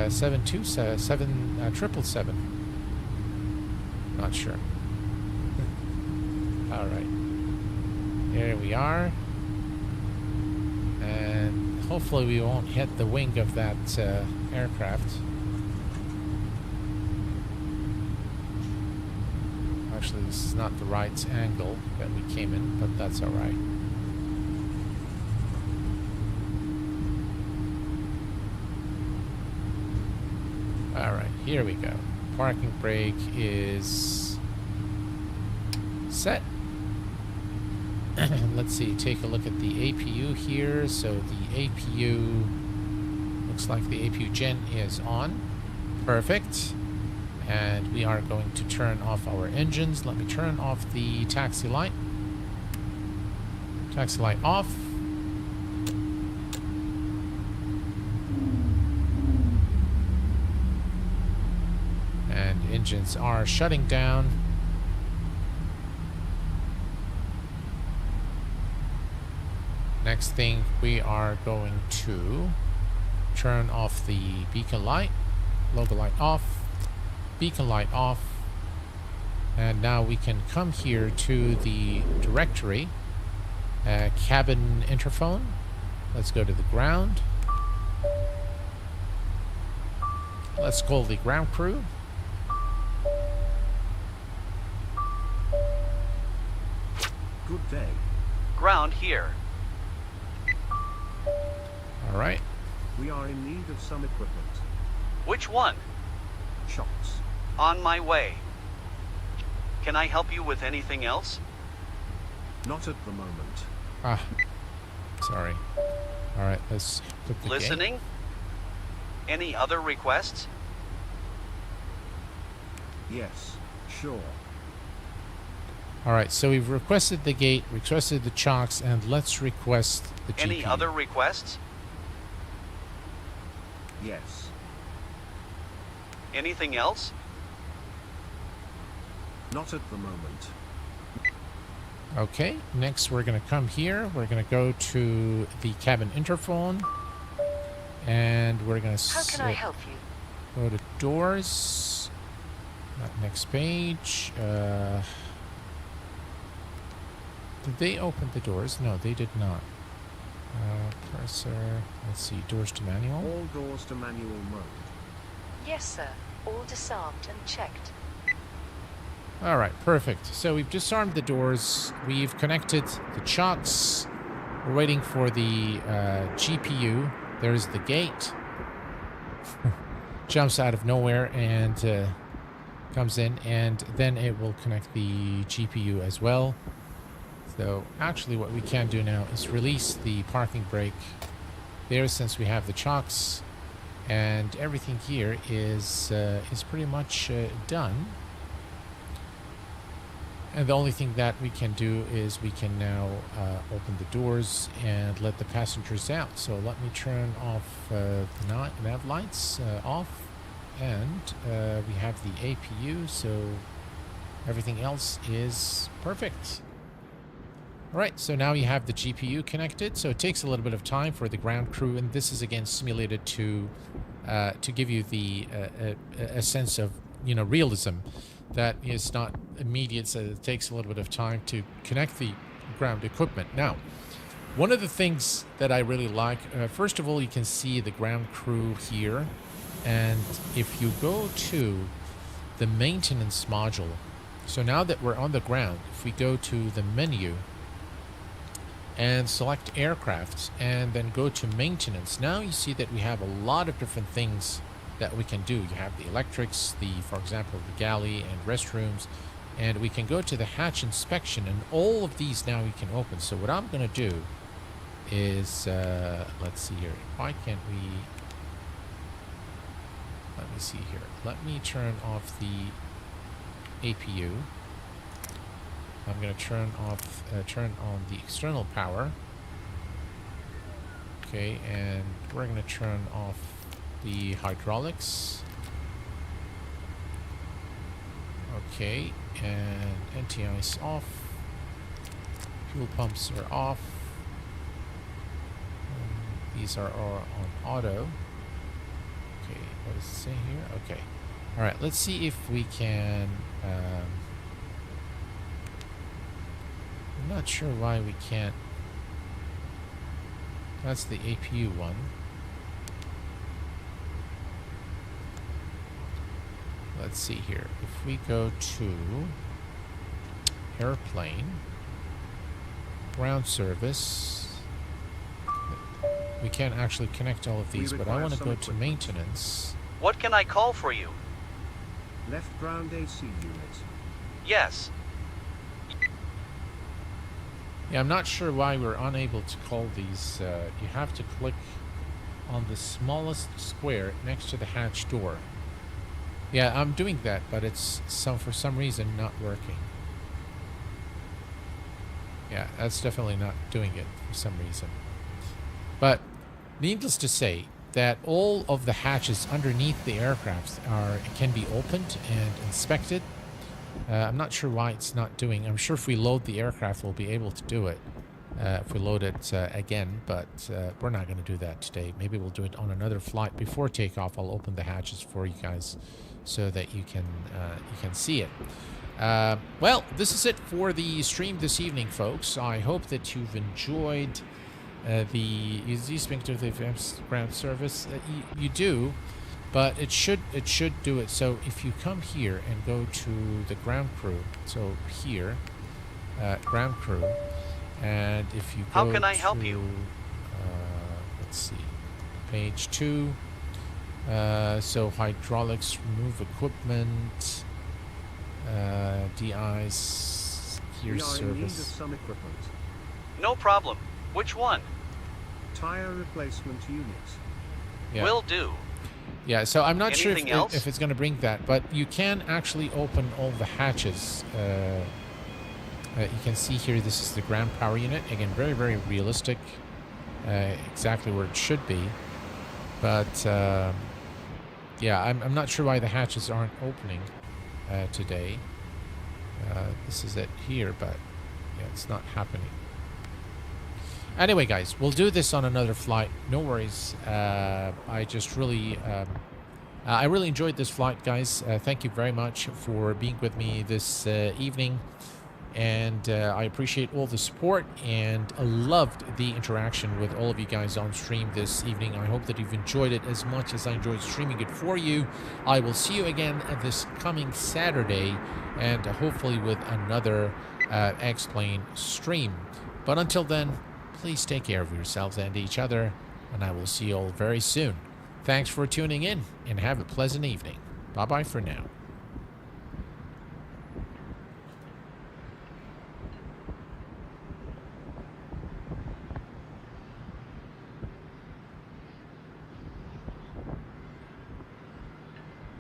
777. Not sure. All right. Here we are. And hopefully we won't hit the wing of that aircraft. Actually, this is not the right angle that we came in, but that's all right. All right, here we go. Parking brake is set. Let's see, take a look at the APU here. So the APU, looks like the APU gen is on. Perfect. And we are going to turn off our engines. Let me turn off the taxi light. Taxi light off. And engines are shutting down. Next thing, we are going to turn off the beacon light. Logo light off. Beacon light off. And now we can come here to the directory. Cabin interphone. Let's go to the ground. Let's call the ground crew. Good day. Ground here. All right. We are in need of some equipment. Which one? Shocks. On my way. Can I help you with anything else? Not at the moment. Ah, sorry. All right, let's put the gate. Listening? Any other requests? Yes, sure. All right, so we've requested the gate, requested the chocks, and let's request the GPU. Any other requests? Yes. Anything else? Not at the moment. Okay, next we're going to come here. We're going to go to the cabin interphone. And we're going to How can I help you? go to doors. Next page. Did they open the doors? No, they did not. Cursor. Let's see. Doors to manual. All doors to manual mode. Yes, sir. All disarmed and checked. All right, perfect. So we've disarmed the doors. We've connected the chocks. We're waiting for the GPU. There's the gate. Jumps out of nowhere and comes in, and then it will connect the GPU as well. So actually what we can do now is release the parking brake there, since we have the chocks, and everything here is pretty much done. And the only thing that we can do is we can now open the doors and let the passengers out. So let me turn off the nav lights off, and we have the APU, so everything else is perfect. All right, so now you have the GPU connected. So it takes a little bit of time for the ground crew, and this is again simulated to give you the a sense of, you know, realism. That is not immediate, so it takes a little bit of time to connect the ground equipment. Now, one of the things that I really like, first of all, you can see the ground crew here, and if you go to the maintenance module, so now that we're on the ground, if we go to the menu and select aircrafts and then go to maintenance, now you see that we have a lot of different things that we can do. You have the electrics, for example, the galley and restrooms, and we can go to the hatch inspection, and all of these now we can open. So what I'm going to do is, let's see here, why can't we, let me see here, let me turn off the APU. I'm going to turn on the external power. Okay, and we're going to turn off the hydraulics. Okay, and anti-ice off. Fuel pumps are off. These are all on auto. Okay, what does it say here? Okay. All right, let's see if we can... I'm not sure why we can't... That's the APU one. Let's see here. If we go to airplane, ground service, we can't actually connect all of these, but I want to go to maintenance. What can I call for you? Left ground AC unit. Yes. Yeah, I'm not sure why we're unable to call these. You have to click on the smallest square next to the hatch door. Yeah, I'm doing that, but it's for some reason not working. Yeah, that's definitely not doing it for some reason. But needless to say that all of the hatches underneath the aircraft can be opened and inspected. I'm not sure why it's not doing. I'm sure if we load the aircraft, we'll be able to do it. If we load it again, but we're not going to do that today. Maybe we'll do it on another flight before takeoff. I'll open the hatches for you guys so that you can see it. Well, this is it for the stream this evening, folks. I hope that you've enjoyed the. Is you speaking to the ground service? You do, but it should do it. So if you come here and go to the ground crew, so here, ground crew, and if you go How can I help you? Let's see, page 2. So hydraulics, remove equipment, de-ice, gear We are in need of service. some equipment. No problem. Which one? Tire replacement unit. Yeah. Will do. Yeah, so I'm not sure Anything else? if it's going to bring that, but you can actually open all the hatches. You can see here, this is the ground power unit. Again, very, very realistic. Exactly where it should be. But, yeah, I'm not sure why the hatches aren't opening today. This is it here, but yeah, it's not happening. Anyway, guys, we'll do this on another flight. No worries. I just really... I really enjoyed this flight, guys. Thank you very much for being with me this evening. And I appreciate all the support and loved the interaction with all of you guys on stream this evening. I hope that you've enjoyed it as much as I enjoyed streaming it for you. I will see you again this coming Saturday, and hopefully with another X-Plane stream. But until then, please take care of yourselves and each other, and I will see you all very soon. Thanks for tuning in, and have a pleasant evening. Bye-bye for now.